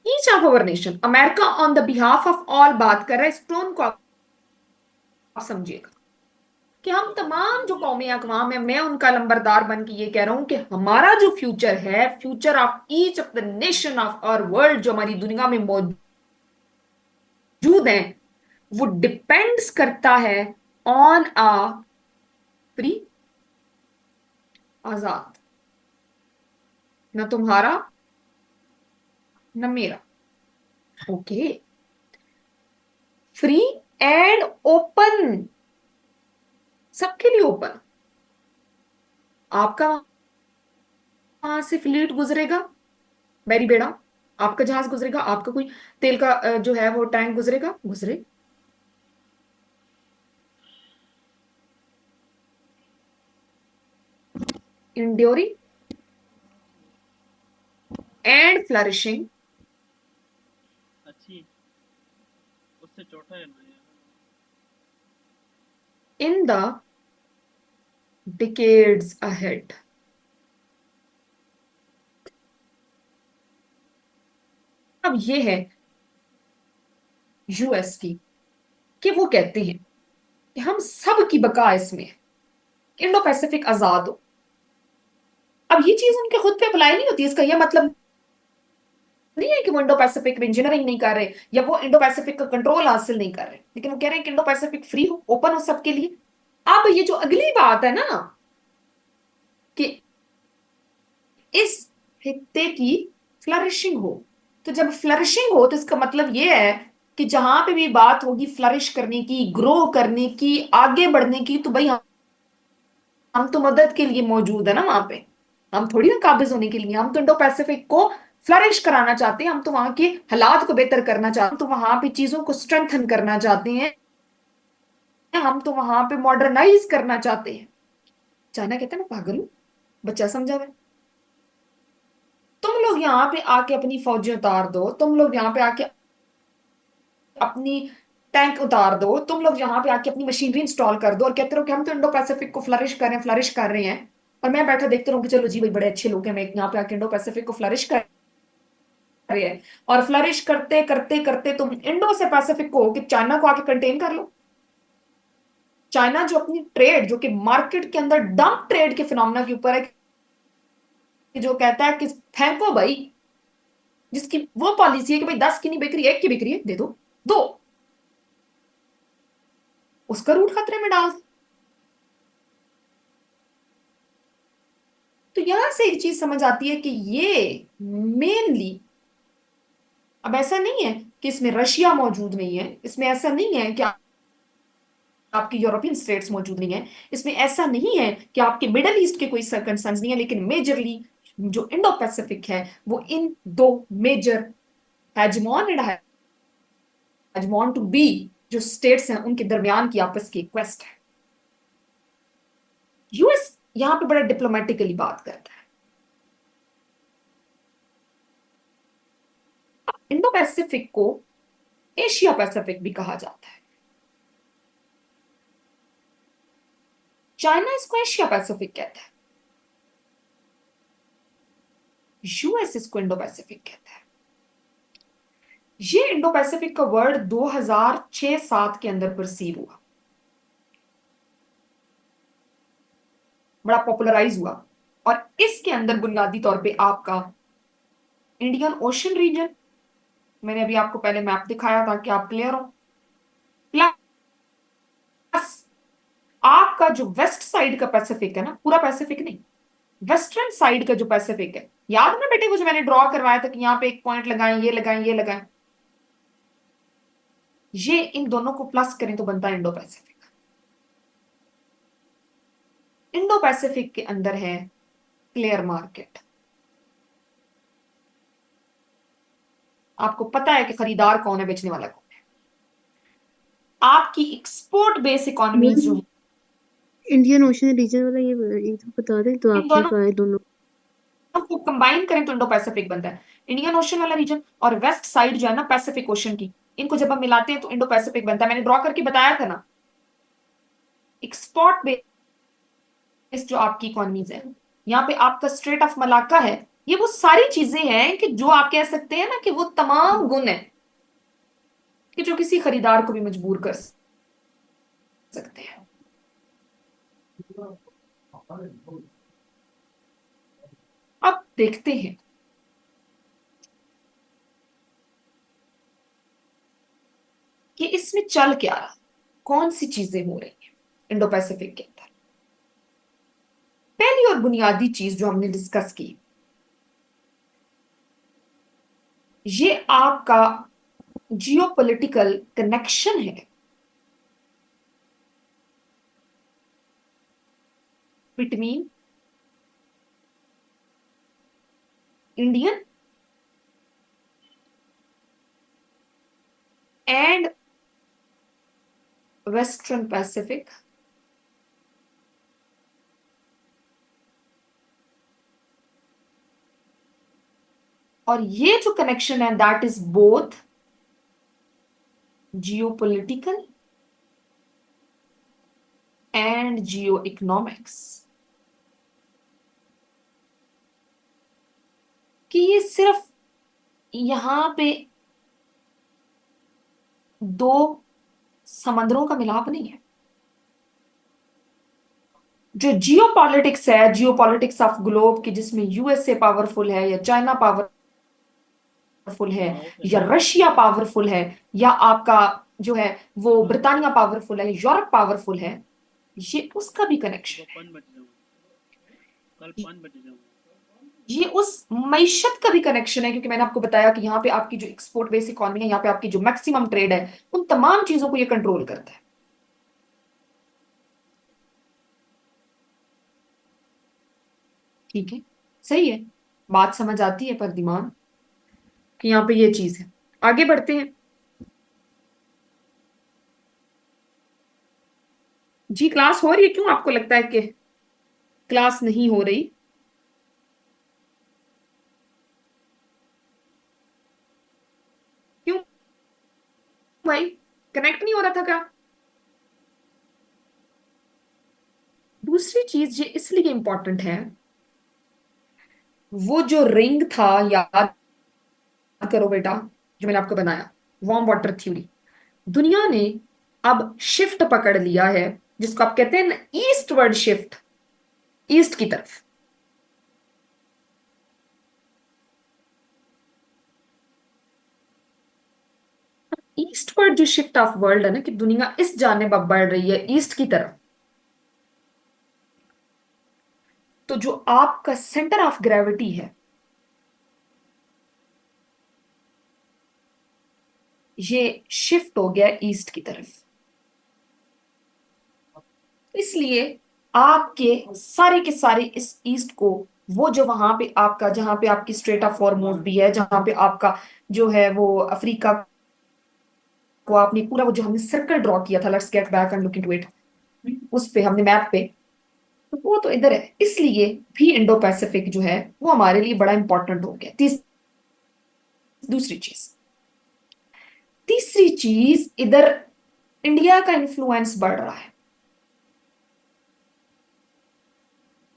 each of our nation, America on the behalf of all बात कर रहा है। इस टोन को आप समझिएगा कि हम तमाम जो कौमी अक़वाम है, मैं उनका लंबरदार बन के ये कह रहा हूं कि हमारा जो फ्यूचर है, future of each of the nation of our world, जो हमारी दुनिया में मौजूद है, वो डिपेंड्स करता है ऑन आ फ्री, आजाद, न तुम्हारा न मेरा, ओके, फ्री एंड ओपन, सबके लिए ओपन। आपका वहां से फ्लीट गुजरेगा, बैरी बेड़ा, आपका जहाज गुजरेगा, आपका कोई तेल का जो है वो टैंक गुजरेगा, गुजरे। enduring and flourishing अच्छी उससे छोटा है ना in the decades ahead। अब ये है यूएस की, कि वो कहते हैं कि हम सब की बका इसमें है, इंडो पैसिफिक आजाद हो। अब ये चीज उनके खुद पे अप्लाई नहीं होती, इसका यह मतलब नहीं है कि वो इंडो पैसिफिक में इंजीनियरिंग नहीं कर रहे या वो इंडो पैसिफिक का कंट्रोल हासिल नहीं कर रहे, लेकिन वो कह रहे हैं कि इंडो पैसिफिक फ्री हो, ओपन हो सबके लिए। अब ये जो अगली बात है ना कि इस खित्ते की फ्लरिशिंग हो, तो जब फ्लरिशिंग हो तो इसका मतलब ये है कि जहां पे भी बात होगी फ्लरिश करने की, ग्रो करने की, आगे बढ़ने की, तो भाई हम तो मदद के लिए मौजूद है ना वहां पे, हम थोड़ी ना काबिज होने के लिए। हम तो इंडो पैसिफिक को फ्लरिश कराना चाहते हैं, हम तो वहां के हालात को बेहतर करना चाहते हैं, हम तो वहां पे चीजों को स्ट्रेंथन करना चाहते हैं, हम तो वहां पे मॉडर्नाइज करना चाहते हैं। चाइना कहता है मैं पागल हूं, बच्चा समझा हुआ है। तुम लोग यहाँ पे आके अपनी फौजें उतार दो, तुम लोग यहाँ पे आके अपनी टैंक उतार दो, तुम लोग यहाँ पे आके अपनी मशीनरी इंस्टॉल कर दो और कहते रहो कि हम तो इंडो पैसिफिक को फ्लरिश कर रहे हैं, और मैं बैठा देखते रहूं कि चलो जी भाई बड़े अच्छे लोग हैं, मैं यहाँ पे आके इंडो पैसिफिक को फ्लरिश कर रहे हैं, और फ्लरिश करते करते करते तुम इंडो से पैसिफिक को कि चाइना को आके कंटेन कर लो। चाइना जो अपनी ट्रेड, जो कि मार्केट के अंदर डंप ट्रेड के फिनोमेना के ऊपर है, कि जो कहता है कि फेंको भाई, जिसकी वो पॉलिसी है कि भाई 10 की नहीं बिक रही, 1 की बिक रही है, दे दो, दो, उसका रूट खतरे में डाल दो। तो यहां से एक चीज समझ आती है कि ये मेनली, अब ऐसा नहीं है कि इसमें रशिया मौजूद नहीं है, इसमें ऐसा नहीं है कि आपकी यूरोपियन स्टेट्स मौजूद नहीं है, इसमें ऐसा नहीं है कि आपके मिडल ईस्ट के कोई कंसर्न्स नहीं है, लेकिन मेजरली जो इंडो पैसिफिक है वो इन दो मेजर हेजमॉन एंड हेजमॉन टू बी जो स्टेट्स हैं उनके दरमियान की आपस की क्वेस्ट है। यूएस यहां पे बड़ा डिप्लोमेटिकली बात करता है। इंडो पैसिफिक को एशिया पैसिफिक भी कहा जाता है। चाइना इसको एशिया पैसिफिक कहता है, यूएस इसको इंडो पैसिफिक कहता है। ये इंडो पैसिफिक का वर्ड 2006-7 के अंदर परसीव हुआ, बड़ा पॉपुलराइज हुआ, और इसके अंदर बुनियादी तौर पे आपका इंडियन ओशन रीजन, मैंने अभी आपको पहले मैप दिखाया था कि आप क्लियर हो, प्लस आपका जो वेस्ट साइड का पैसिफिक है ना, पूरा पैसिफिक नहीं, वेस्टर्न साइड का जो पैसिफिक है, याद ना बेटे वो जो मैंने ड्रॉ करवाया था कि यहाँ पे एक पॉइंट लगाएं, ये लगाएं, ये लगाएं, ये इन दोनों को प्लस करें तो बनता है इंडो पैसिफिक। इंडो पैसिफिक के अंदर है क्लियर मार्केट, आपको पता है कि खरीदार कौन है, बेचने वाला कौन है। आपकी एक्सपोर्ट बेस इकोनॉमीज जो मैम है, इंडियन ओशन रीजन वाला ये तो बता दें तो इन आपने दोनों कहा है दोनों। को कंबाइन करें तो इंडो पैसिफिक बनता है। इंडियन ओशन वाला रीजन और वेस्ट साइड जो है ना पैसिफिक ओशन की, इनको जब हम मिलाते हैं तो इंडो पैसिफिक बनता है। मैंने ड्रॉ करके बताया था ना, एक्सपोर्ट बेस जो आपकी इकोनॉमीज है, यहाँ पे आपका स्ट्रेट ऑफ मलाक्का है, ये वो सारी चीजें हैं कि जो आप कह सकते हैं ना कि वो तमाम गुण है कि जो किसी खरीदार को भी मजबूर कर सकते हैं। अब देखते हैं कि इसमें चल क्या रहा, कौन सी चीजें हो रही हैं इंडो पैसिफिक के अंदर। पहली और बुनियादी चीज जो हमने डिस्कस की, ये आपका जियोपॉलिटिकल कनेक्शन है between Indian and western Pacific, और ये जो कनेक्शन है that is both geopolitical and Jio economics, कि ये सिर्फ यहां पे दो समंदरों का मिलाप नहीं है। जो जियो पॉलिटिक्स है, जियो पॉलिटिक्स ऑफ ग्लोब की, जिसमें यूएसए पावरफुल है या चाइना पावरफुल है या रशिया पावरफुल है या आपका जो है वो ब्रिटानिया पावरफुल है, यूरोप पावरफुल है, ये उसका भी कनेक्शन है। कल 5 बजे जाऊंगा। ये उस मईशत का भी कनेक्शन है, क्योंकि मैंने आपको बताया कि यहाँ पे आपकी जो एक्सपोर्ट बेस इकोनॉमी है, यहाँ पे आपकी जो मैक्सिमम ट्रेड है, उन तमाम चीजों को ये कंट्रोल करता है। ठीक है, सही है, बात समझ आती है पर दिमाग कि यहाँ पे ये चीज है। आगे बढ़ते हैं जी। क्लास हो रही है? क्यों आपको लगता है कि क्लास नहीं हो रही? क्यों भाई, कनेक्ट नहीं हो रहा था क्या? दूसरी चीज ये इसलिए इंपॉर्टेंट है, वो जो रिंग था, याद करो बेटा, जो मैंने आपको बनाया, वार्म वाटर थ्योरी, दुनिया ने अब शिफ्ट पकड़ लिया है, जिसको आप कहते हैं ना ईस्टवर्ड शिफ्ट, ईस्ट की तरफ। ईस्टवर्ड जो शिफ्ट ऑफ वर्ल्ड है ना, कि दुनिया इस जानिब अब बढ़ रही है ईस्ट की तरफ, तो जो आपका सेंटर ऑफ ग्रेविटी है, ये शिफ्ट हो गया ईस्ट की तरफ। इसलिए आपके सारे के सारे इस ईस्ट को, वो जो वहां पे आपका, जहां पे आपकी स्ट्रेट ऑफ हॉर्मुज भी है, जहां पे आपका जो है वो अफ्रीका को आपने पूरा वो जो हमने सर्कल ड्रॉ किया था, let's get back and look into it, उस पे हमने मैप पे, तो वो तो इधर है। इसलिए भी इंडो पैसिफिक जो है वो हमारे लिए बड़ा इंपॉर्टेंट हो गया। तीसरी चीज इधर इंडिया का इन्फ्लुएंस बढ़ रहा है।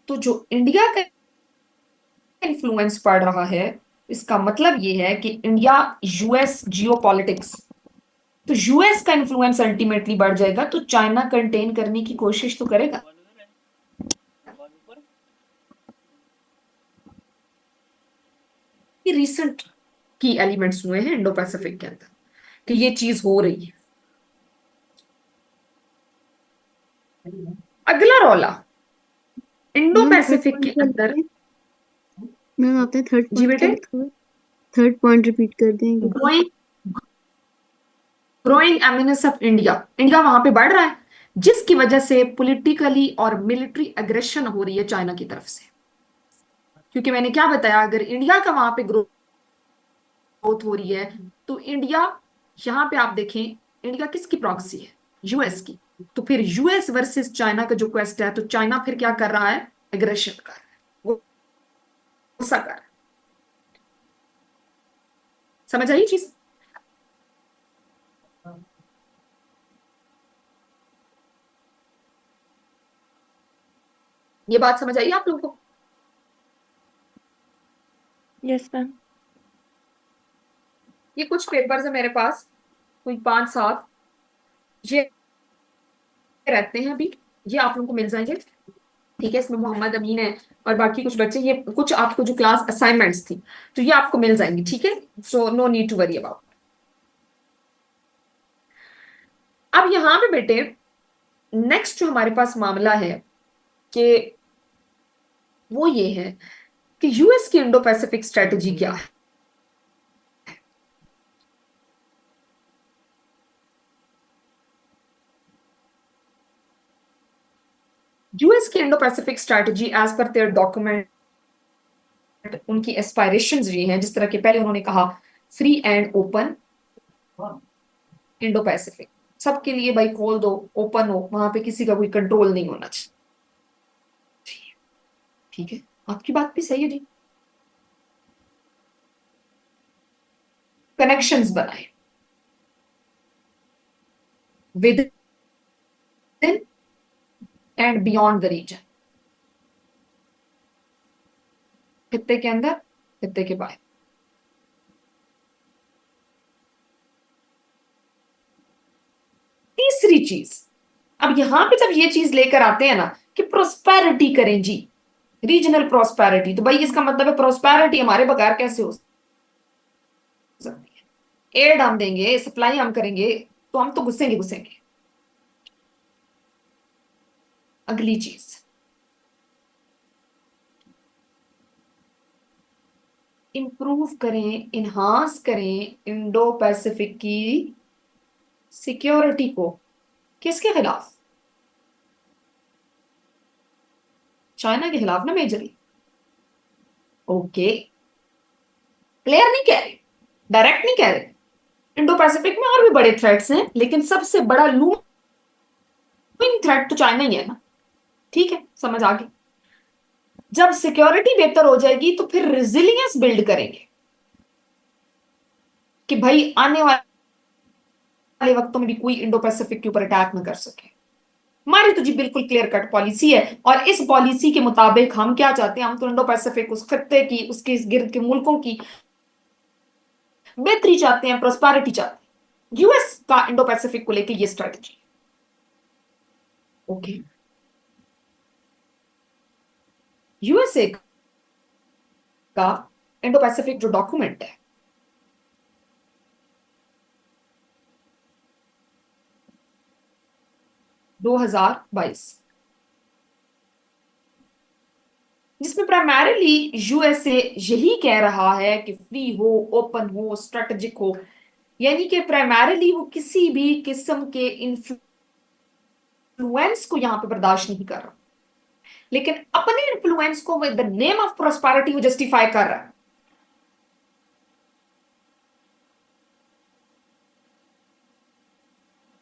तो जो इंडिया का इन्फ्लुएंस पड़ रहा है, इसका मतलब ये है कि इंडिया यूएस जियोपॉलिटिक्स, तो यूएस का इन्फ्लुएंस अल्टीमेटली बढ़ जाएगा, तो चाइना कंटेन करने की कोशिश तो करेगा। ये रिसेंट की एलिमेंट्स हुए हैं इंडो पैसिफिक के अंदर कि ये चीज हो रही है। अगला रौला इंडो मैम थर्ड पैसिफिक के पॉइंट क्या अंदर, लिखा है? मैम आपने थर्ड जी पॉइंट क्या बेटे, लिखा हुआ है? थर्ड पॉइंट रिपीट कर देंगे? Growing growing eminence of India, India वहां पे बढ़ रहा है, जिसकी वजह से पॉलिटिकली और मिलिट्री एग्रेशन हो रही है चाइना की तरफ से। क्योंकि मैंने क्या बताया, अगर इंडिया का वहां पे ग्रोथ ग्रोथ हो रही है। तो इंडिया, यहाँ पे आप देखें, इंडिया किसकी प्रॉक्सी है? यूएस की। तो फिर यूएस वर्सेस चाइना का जो क्वेस्ट है, तो चाइना फिर क्या कर रहा है? एग्रेशन कर रहा है, वो गुस्सा कर रहा है। समझ आई चीज? ये बात समझ आई आप लोगों को? Yes ma'am. ये कुछ पेपर्स है मेरे पास, कोई 5-7, ये रहते हैं अभी, ये आप लोगों को मिल जाएंगे। ठीक है, इसमें मोहम्मद अमीन है और बाकी कुछ बच्चे, ये कुछ आपको जो क्लास असाइनमेंट्स थी, तो ये आपको मिल जाएंगी। ठीक है, so no need to worry about. अब यहां पे बेटे नेक्स्ट जो हमारे पास मामला है कि वो ये है कि यूएस की इंडो पैसिफिक स्ट्रेटजी क्या है। यूएस की Indo Pacific strategy as per their document, उनकी एस्पायरेशंस ये हैं, जिस तरह के पहले उन्होंने कहा free and open Indo Pacific, सबके लिए भाई खोल दो, ओपन हो, वहां पे किसी का कोई कंट्रोल नहीं होना चाहिए। ठीक है, आपकी बात भी सही है जी। कनेक्शंस बनाए within and beyond the region, खित्ते के अंदर, खित्ते के बाहर। तीसरी चीज, अब यहां पे जब ये चीज लेकर आते हैं ना कि प्रोस्पेरिटी करें जी, रीजनल प्रोस्पेरिटी, तो भाई इसका मतलब है प्रोस्पेरिटी हमारे बगैर कैसे हो सकती है? एड हम देंगे, सप्लाई हम करेंगे, तो हम तो घुसेंगे घुसेंगे। अगली चीज, इंप्रूव करें, इन्हांस करें इंडो पैसिफिक की सिक्योरिटी को। किसके खिलाफ? चाइना के खिलाफ ना मेजरली। ओके, क्लियर नहीं कह रहे, डायरेक्ट नहीं कह रहे। इंडो पैसिफिक में और भी बड़े थ्रेट्स हैं, लेकिन सबसे बड़ा लूमिंग थ्रेट तो चाइना ही है ना। ठीक है, समझ आ गई। जब सिक्योरिटी बेहतर हो जाएगी तो फिर रेजिलियंस बिल्ड करेंगे कि भाई आने वाले वक्तों में भी कोई इंडो पैसिफिक के ऊपर अटैक न कर सके। हमारी तो जी बिल्कुल क्लियर कट पॉलिसी है, और इस पॉलिसी के मुताबिक हम क्या चाहते हैं? हम तो इंडो पैसिफिक, उस खत्ते की, उसके इस गिर्द के मुल्कों की बेहतरी चाहते हैं, प्रोस्पेरिटी चाहते हैं। यूएस का इंडो पैसिफिक को लेकर ये स्ट्रेटजी। ओके, यूएसए का इंडो पैसिफिक जो डॉक्यूमेंट है, दो 2022, जिसमें प्राइमरीली यूएसए यही कह रहा है कि फ्री हो, ओपन हो, स्ट्रेटेजिक हो, यानी कि प्राइमरीली वो किसी भी किस्म के इन्फ्लुएंस को यहां पे बर्दाश्त नहीं कर रहा, लेकिन अपने इन्फ्लुएंस को with the name of prosperity वो जस्टिफाई कर रहा है।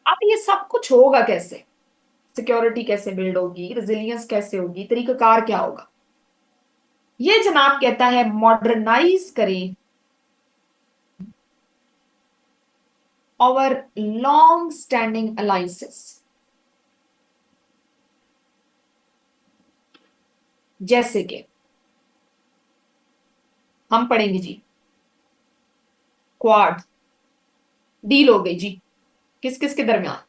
अब ये सब कुछ होगा कैसे? सिक्योरिटी कैसे बिल्ड होगी, रेजिलियंस कैसे होगी, तरीकाकार क्या होगा? ये जनाब कहता है मॉडर्नाइज करें our long standing alliances, जैसे कि हम पढ़ेंगे जी, क्वाड डील हो गई जी, किस किस के दरमियान?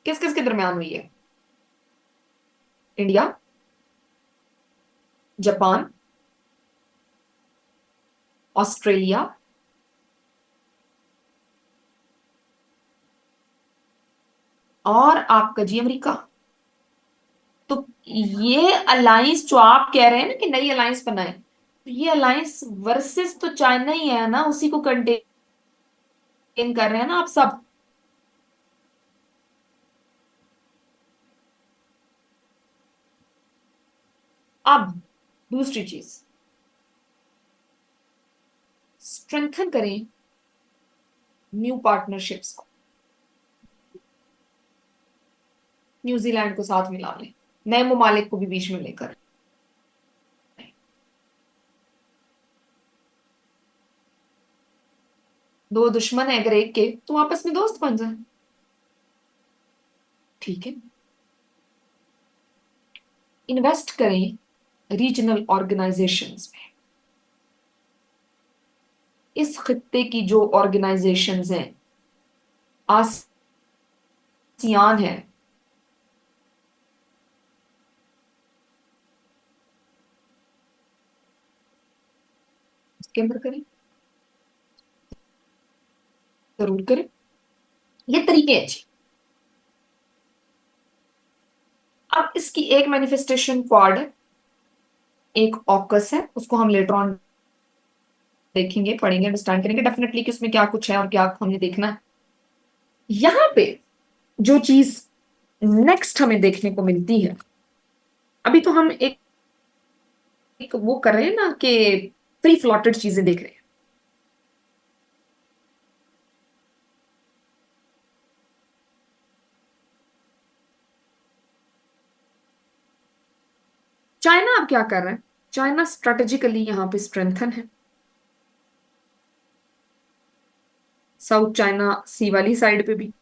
किस किस के दरमियान हुई है? इंडिया, जापान, ऑस्ट्रेलिया, और आपका जी अमेरिका। तो ये अलायंस जो आप कह रहे हैं ना कि नई अलायंस बनाए, तो ये अलायंस वर्सेस तो चाइना ही है ना, उसी को कंटेन कर रहे हैं ना आप सब। अब दूसरी चीज, स्ट्रेंथन करें न्यू पार्टनरशिप्स को, न्यूजीलैंड को साथ मिला लें, नए ममालिक को भी बीच में लेकर। दो दुश्मन है अगर एक के, तो आपस में दोस्त बन जाए, ठीक है। इन्वेस्ट करें रीजनल ऑर्गेनाइजेशंस में। इस खित्ते की जो ऑर्गेनाइजेशंस हैं, आसियान है, उसके अंदर करें, जरूर करें। ये तरीके हैं जी। अब इसकी एक मैनिफेस्टेशन क्वाड है, एक ऑकस है, उसको हम लेटर ऑन देखेंगे, पढ़ेंगे, अंडरस्टैंड करेंगे डेफिनेटली कि उसमें क्या कुछ है और क्या हमें देखना है। यहां पे जो चीज नेक्स्ट हमें देखने को मिलती है, अभी तो हम एक वो कर रहे हैं ना कि फ्री फ्लॉटेड चीजें देख रहे हैं। चाइना अब क्या कर रहा है? चाइना स्ट्रेटेजिकली यहां पे स्ट्रेंथन है, साउथ चाइना सी वाली साइड पे भी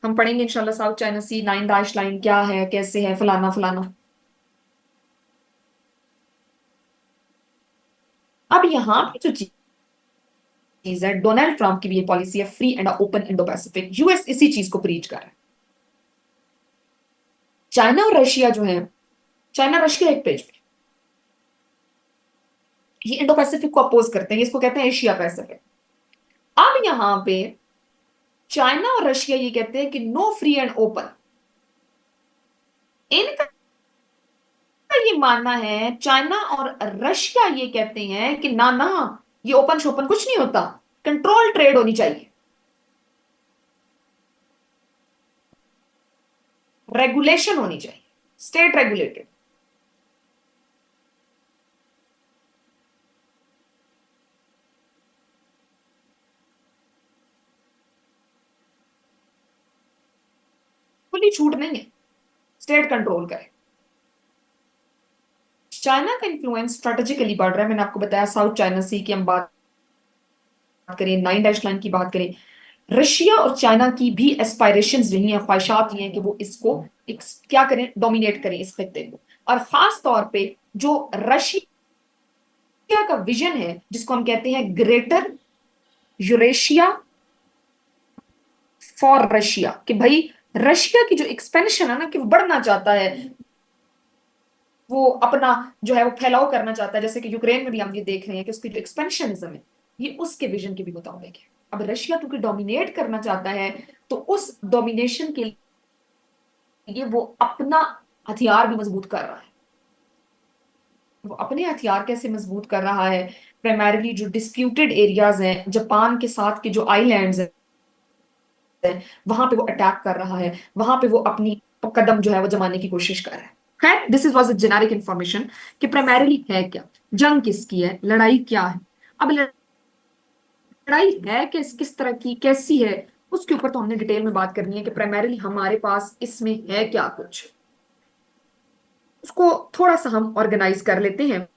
हम पढ़ेंगे इंशाल्लाह। साउथ चाइना सी 9 लाइन क्या है, कैसे है, फलाना फलाना। अब यहां पे जो चीज है, डोनाल्ड ट्रंप की भी ये पॉलिसी है, free and open Indo Pacific. US इसी चीज को प्रीच कर रहा है। चाइना और रशिया जो है, चाइना रशिया एक पेज पे, ये इंडो पैसिफिक को अपोज करते हैं, इसको कहते हैं एशिया पैसिफिक। अब यहां पे चाइना और रशिया ये कहते हैं कि नो फ्री एंड ओपन। इनका ये मानना है, चाइना और रशिया ये कहते हैं कि ना ना, ये ओपन शोपन कुछ नहीं होता, कंट्रोल ट्रेड होनी चाहिए, रेगुलेशन होनी चाहिए, स्टेट रेगुलेटेड। खुली छूट नहीं है, स्टेट कंट्रोल करे। चाइना का इन्फ्लुएंस स्ट्रेटेजिकली बढ़ रहा है। मैंने आपको बताया साउथ चाइना सी की हम बात करें, 9 लाइन की बात करें, रशिया और चाइना की भी एस्पायरेशंस रही हैं, ख्वाहिशात ये हैं कि वो इसको क्या करें, डोमिनेट करें इस खत्ते को। और खास तौर पे जो रशिया का विजन है, जिसको हम कहते हैं ग्रेटर यूरेशिया फॉर रशिया, कि भाई रशिया की जो एक्सपेंशन है ना, कि वो बढ़ना चाहता है, वो अपना जो है वो फैलाव करना चाहता है, जैसे कि यूक्रेन में भी हम ये देख रहे हैं कि उसकी जो एक्सपेंशनिज्म है, ये उसके विजन के भी मुताबिक है। अब रशिया क्योंकि डोमिनेट करना चाहता है, तो उस डोमिनेशन के लिए वो अपना हथियार भी मजबूत कर रहा है। वो अपने हथियार कैसे मजबूत कर रहा है? प्राइमरली जो डिस्प्यूटेड एरियाज हैं, जापान के साथ के जो आइलैंड्स हैं, वहां पे वो अटैक कर रहा है, वहां पे वो अपनी कदम जो है वो जमाने की कोशिश कर रहा है। खैर, this is was a generic information कि प्राइमरली है क्या, जंग किसकी है, लड़ाई क्या है। अब लड़ाई है किस तरह की, कैसी है, उसके ऊपर तो हमने डिटेल में बात करनी है कि प्राइमरली हमारे पास इसमें है क्या कुछ। उसको थोड़ा सा हम ऑर्गेनाइज कर लेते हैं,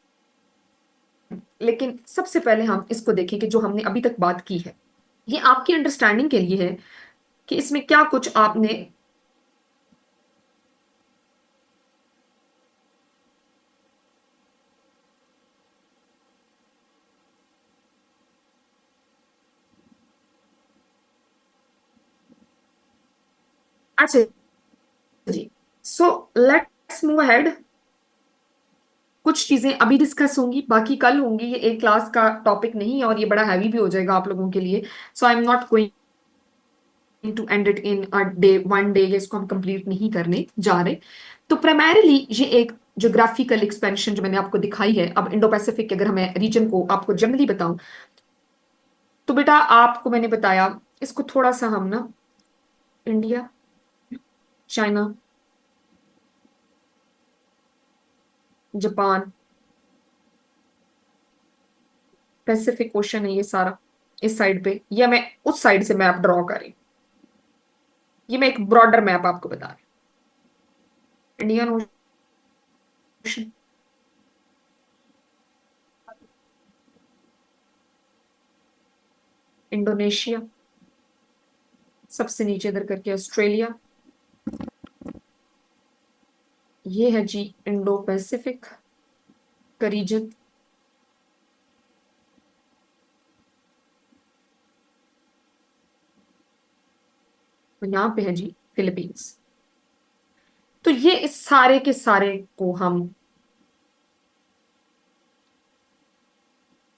लेकिन सबसे पहले हम इसको देखें कि जो हमने अभी तक बात की है, ये आपकी अंडरस्टैंडिंग के लिए है कि इसमें क्या कुछ आपने अच्छा जी। So let's move ahead. कुछ चीजें अभी डिस्कस होंगी, बाकी कल होंगी। ये एक क्लास का टॉपिक नहीं है और ये बड़ा हैवी भी हो जाएगा आप लोगों के लिए। So I am not going to end it in a day, one day. इसको हम कंप्लीट नहीं करने जा रहे। तो प्राइमरली ये एक ज्योग्राफिकल एक्सपेंशन जो मैंने आपको दिखाई है। अब इंडो पैसिफिक के अगर हमें रीजन को आपको जनरली बताऊं, तो बेटा आपको मैंने बताया, इसको थोड़ा सा हम ना India, China, Japan, Pacific ocean है ये सारा, इस साइड पे, या मैं उस साइड से मैप ड्रॉ कर रही हूँ? ये मैं एक ब्रॉडर मैप आपको बता रही हूँ। इंडियन ओशन, इंडोनेशिया, सबसे नीचे इधर करके ऑस्ट्रेलिया, ये है जी इंडो पैसिफिक का रीजन। और यहाँ पे है जी फिलीपींस। तो ये इस सारे के सारे को हम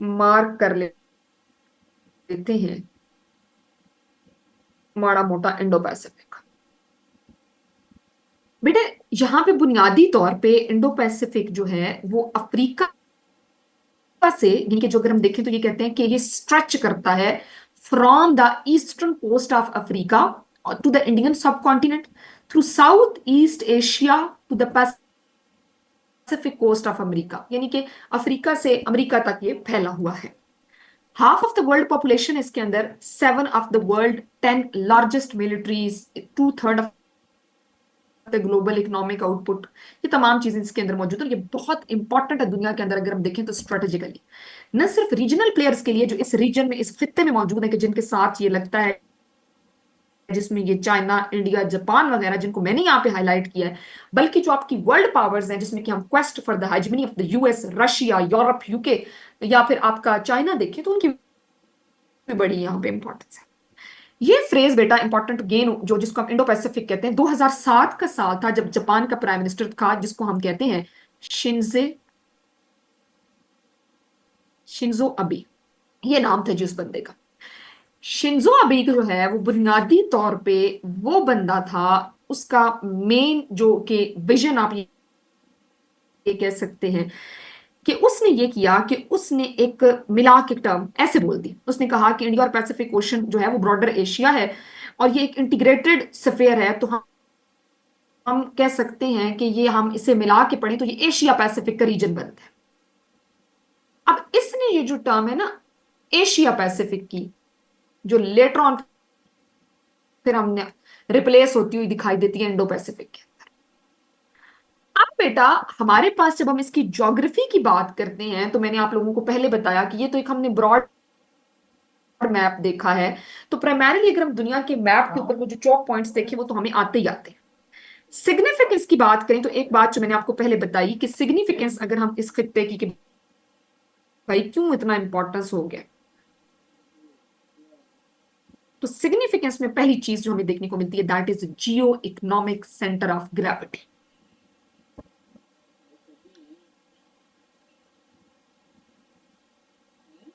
मार्क कर लेते हैं माड़ा मोटा इंडो पैसिफिक। बेटा यहाँ पे बुनियादी तौर पे इंडो पैसिफिक जो है वो अफ्रीका से, यानी कि जो अगर हम देखें तो ये कहते हैं कि ये स्ट्रेच करता है from the eastern coast of Africa to the Indian subcontinent through South East Asia to the Pacific coast of America, यानी कि अफ्रीका से अमेरिका तक ये फैला हुआ है। Half of the world population इसके अंदर, 7 of the world 10 largest militaries, 2/3 of the global economic output, ये तमाम चीजें इसके अंदर मौजूद है। ये बहुत इंपॉर्टेंट है दुनिया के अंदर अगर हम देखें तो स्ट्रेटेजिकली, न सिर्फ रीजनल प्लेयर्स के लिए जो इस रीजन में, इस खित्ते में मौजूद है, कि जिनके साथ ये लगता है, जिसमें ये चाइना, इंडिया, जापान वगैरह जिनको मैंने यहाँ पे हाईलाइट किया है, बल्कि जो आपकी वर्ल्ड पावर्स हैं जिसमें कि हम quest for the hegemony of the US, Russia, Europe, UK, या फिर आपका चाइना देखें, तो उनकी भी बड़ी यहाँ पे इंपॉर्टेंस है। ये फ्रेज बेटा इंपॉर्टेंट गेन, जो जिसको हम इंडो पैसिफिक कहते हैं, 2007 का साल था जब जापान का प्राइम मिनिस्टर था, जिसको हम कहते हैं शिंजो अबे, ये नाम था जी उस बंदे का। शिंजो अबे जो है वो बुनियादी तौर पे वो बंदा था, उसका मेन जो कि विजन आप ये कह सकते हैं कि उसने ये किया कि उसने एक मिला के टर्म ऐसे बोल दी। उसने कहा कि इंडिया और पैसिफिक ओशन जो है वो ब्रॉडर एशिया है और ये एक इंटीग्रेटेड स्फीयर है, तो हम कह सकते हैं कि ये हम इसे मिला के पढ़ें तो ये एशिया पैसिफिक का रीजन बनता है। अब इसने ये जो टर्म है ना एशिया पैसिफिक की, जो लेटर ऑन फिर हमने रिप्लेस होती हुई दिखाई देती है इंडो पैसिफिक के अंदर। अब बेटा हमारे पास जब हम इसकी ज्योग्राफी की बात करते हैं, तो मैंने आप लोगों को पहले बताया कि ये तो एक हमने ब्रॉड मैप देखा है, तो प्राइमरीली अगर हम दुनिया के मैप के ऊपर वो जो चौक पॉइंट्स देखे वो तो हमें आते ही आते हैं। सिग्निफिकेंस की बात करें तो एक बात जो मैंने आपको पहले बताई कि सिग्निफिकेंस अगर हम इस खित्ते की, भाई क्यों इतना इंपॉर्टेंस हो गया, तो सिग्निफिकेंस में पहली चीज जो हमें देखने को मिलती है that is Jio economic centre of gravity.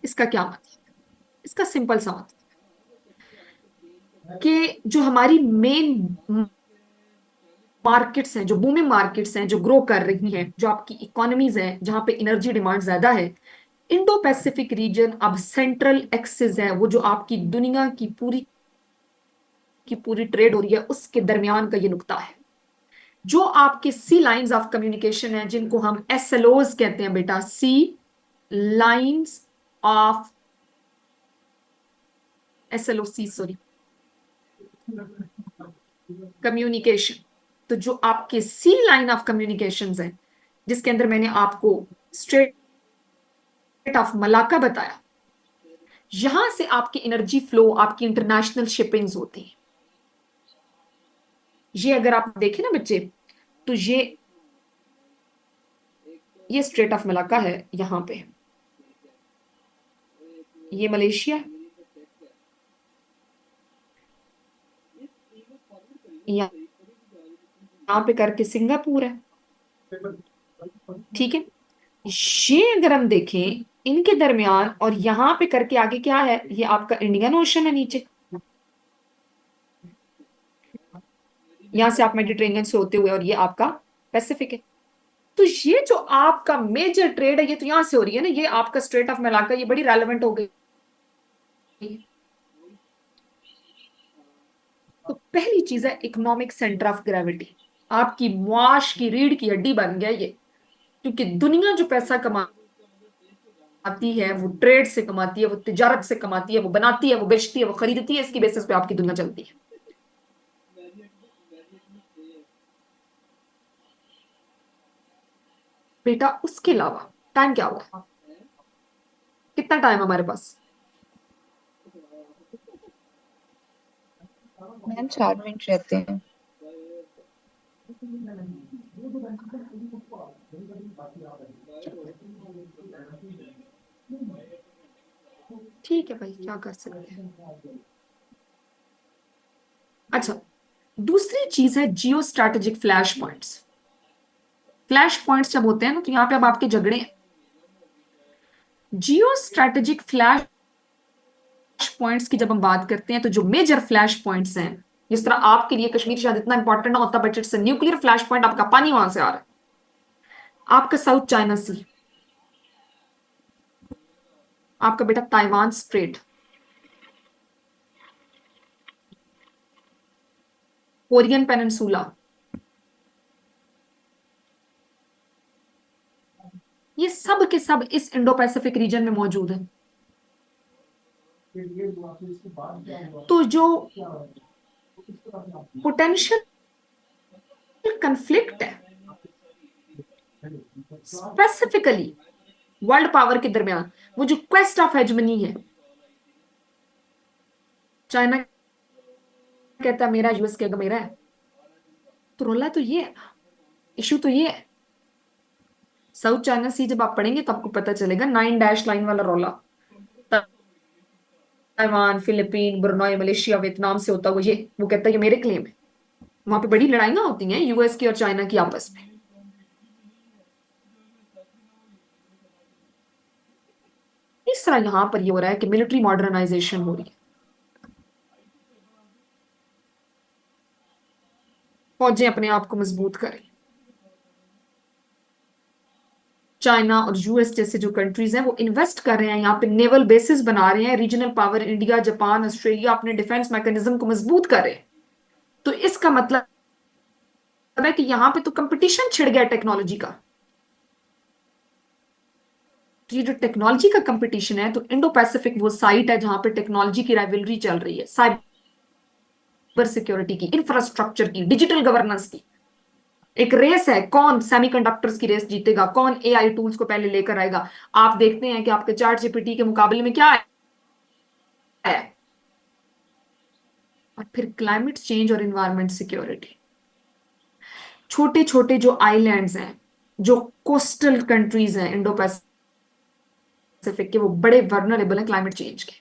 इसका क्या मतलब? इसका सिंपल सा मतलब कि जो हमारी मेन मार्केट्स हैं, जो बूमिंग मार्केट्स हैं, जो ग्रो कर रही हैं, जो आपकी इकोनॉमीज हैं जहां पे एनर्जी डिमांड ज्यादा है, इंडो पैसिफिक रीजन अब सेंट्रल एक्सिस है, वो जो आपकी दुनिया की पूरी ट्रेड हो रही है उसके दरमियान का ये नुक्ता है। जो आपके सी लाइंस ऑफ कम्युनिकेशन है जिनको हम एसएलओज कहते हैं बेटा, sea lines of SLOC sorry communication, तो जो आपके सी लाइन ऑफ कम्युनिकेशन है जिसके अंदर मैंने आपको स्ट्रेट ऑफ मलाका बताया, यहां से आपकी एनर्जी फ्लो, आपकी इंटरनेशनल शिपिंग्स होती है। ये अगर आप देखें ना बच्चे, तो ये स्ट्रेट ऑफ मलाका है, यहां पे ये मलेशिया, यहाँ पे करके सिंगापुर है, ठीक है। ये अगर हम देखें इनके दरमियान और यहां पे करके आगे क्या है, ये आपका इंडियन ओशन है नीचे, यहां से आप मेडिटेरेनियन से होते हुए, और ये आपका पैसिफिक है। तो ये जो आपका मेजर ट्रेड है ये तो यहां से हो रही है ना, ये आपका स्ट्रेट ऑफ मलाका, ये बड़ी रेलेवेंट हो गई। तो पहली चीज है इकोनॉमिक सेंटर ऑफ ग्रेविटी, आपकी मुआश की रीढ़ की हड्डी बन गया ये, क्योंकि दुनिया जो पैसा कमा कमाती है, वो ट्रेड से कमाती है, वो तिजारत से कमाती है, वो बनाती है, वो बेचती है, वो खरीदती है, इसकी बेसिस पे आपकी दुनिया चलती है। बेटा उसके अलावा टाइम क्या हुआ, कितना टाइम हमारे पास? मैम 4 मिनट रहते हैं। ठीक है भाई, क्या कर सकते हैं। अच्छा, दूसरी चीज है geostrategic flash points. Flash points जब होते हैं ना, तो यहाँ पे अब आपके झगड़े हैं। जियो स्ट्रैटेजिक फ्लैश पॉइंट्स की जब हम बात करते हैं, तो जो मेजर फ्लैश पॉइंट्स हैं, जिस तरह आपके लिए कश्मीर शायद इतना इंपॉर्टेंट ना होता, but it's nuclear flash point, आपका पानी वहां से आ रहा है, आपका साउथ चाइना सी, आपका बेटा ताइवान स्ट्रेट, कोरियन पेनिनसुला, ये सब के सब इस इंडो पैसिफिक रीजन में मौजूद है। तो जो पोटेंशियल कंफ्लिक्ट है स्पेसिफिकली वर्ल्ड पावर के दरमियान, वो जो क्वेस्ट ऑफ हेजमनी है, चाइना कहता है मेरा, यूएस कहता मेरा है, तो रोला तो ये है, इशू तो ये है। साउथ चाइना सी जब आप पढ़ेंगे तो आपको पता चलेगा, 9 डैश लाइन वाला रोला Taiwan, Philippine, Brunei, Malaysia, Vietnam से होता हुआ ये, वो कहता है ये मेरे क्लेम है। वहां पे बड़ी लड़ाइयां होती हैं यूएस की और चाइना की आपस में। इस तरह यहां पर ये हो रहा है कि मिलिट्री मॉडर्नाइजेशन हो रही है, फौजें अपने आप को मजबूत करें। चाइना और यूएस जैसे जो कंट्रीज हैं वो इन्वेस्ट कर रहे हैं, यहाँ पे नेवल बेसिस बना रहे हैं, regional power India, Japan, Australia अपने डिफेंस मैकेनिज्म को मजबूत कर रहे हैं। तो इसका मतलब है कि यहाँ पे तो कंपटीशन छिड़ गया टेक्नोलॉजी का। तो ये जो टेक्नोलॉजी का कंपटीशन है, तो इंडो पैसिफिक वो साइट है जहां पे टेक्नोलॉजी की राइवलरी चल रही है, साइबर सिक्योरिटी की, इंफ्रास्ट्रक्चर की, डिजिटल गवर्नेंस की। एक रेस है, कौन सेमीकंडक्टर्स की रेस जीतेगा, कौन एआई टूल्स को पहले लेकर आएगा। आप देखते हैं कि आपके चैट जीपीटी के मुकाबले में क्या है। और फिर क्लाइमेट चेंज और एनवायरमेंट सिक्योरिटी। छोटे छोटे जो आइलैंड्स हैं, जो कोस्टल कंट्रीज हैं इंडो पैसिफिक के, वो बड़े वर्नरेबल हैं क्लाइमेट चेंज के।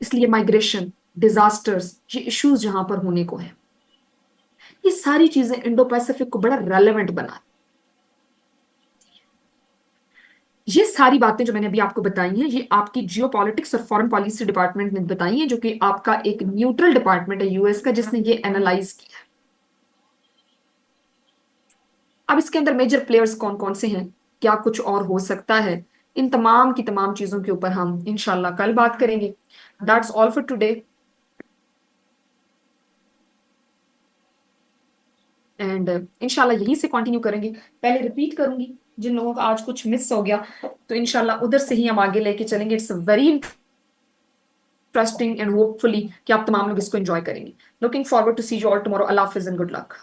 इसलिए माइग्रेशन, डिजास्टर्स, ये इश्यूज जहां पर होने को है, ये सारी चीजें इंडो पैसिफिक को बड़ा रेलेवेंट बना। ये सारी बातें जो मैंने अभी आपको बताई हैं, ये आपकी जियो पॉलिटिक्स और फॉरेन पॉलिसी डिपार्टमेंट ने बताई हैं, जो कि आपका एक न्यूट्रल डिपार्टमेंट है यूएस का, जिसने ये एनालाइज किया। अब इसके अंदर मेजर प्लेयर्स कौन कौन से हैं, क्या कुछ और हो सकता है, इन तमाम की तमाम चीजों के ऊपर हम इंशाल्लाह कल बात करेंगे। That's all for today, and इंशाल्लाह यहीं से कंटिन्यू करेंगे। पहले रिपीट करूंगी, जिन लोगों का आज कुछ मिस हो गया, तो इंशाल्लाह उधर से ही हम आगे लेके चलेंगे। It's very interesting and hopefully कि आप तमाम लोग इसको एंजॉय करेंगे। Looking forward to see you all tomorrow. अल्लाह हाफिज एंड गुड लक।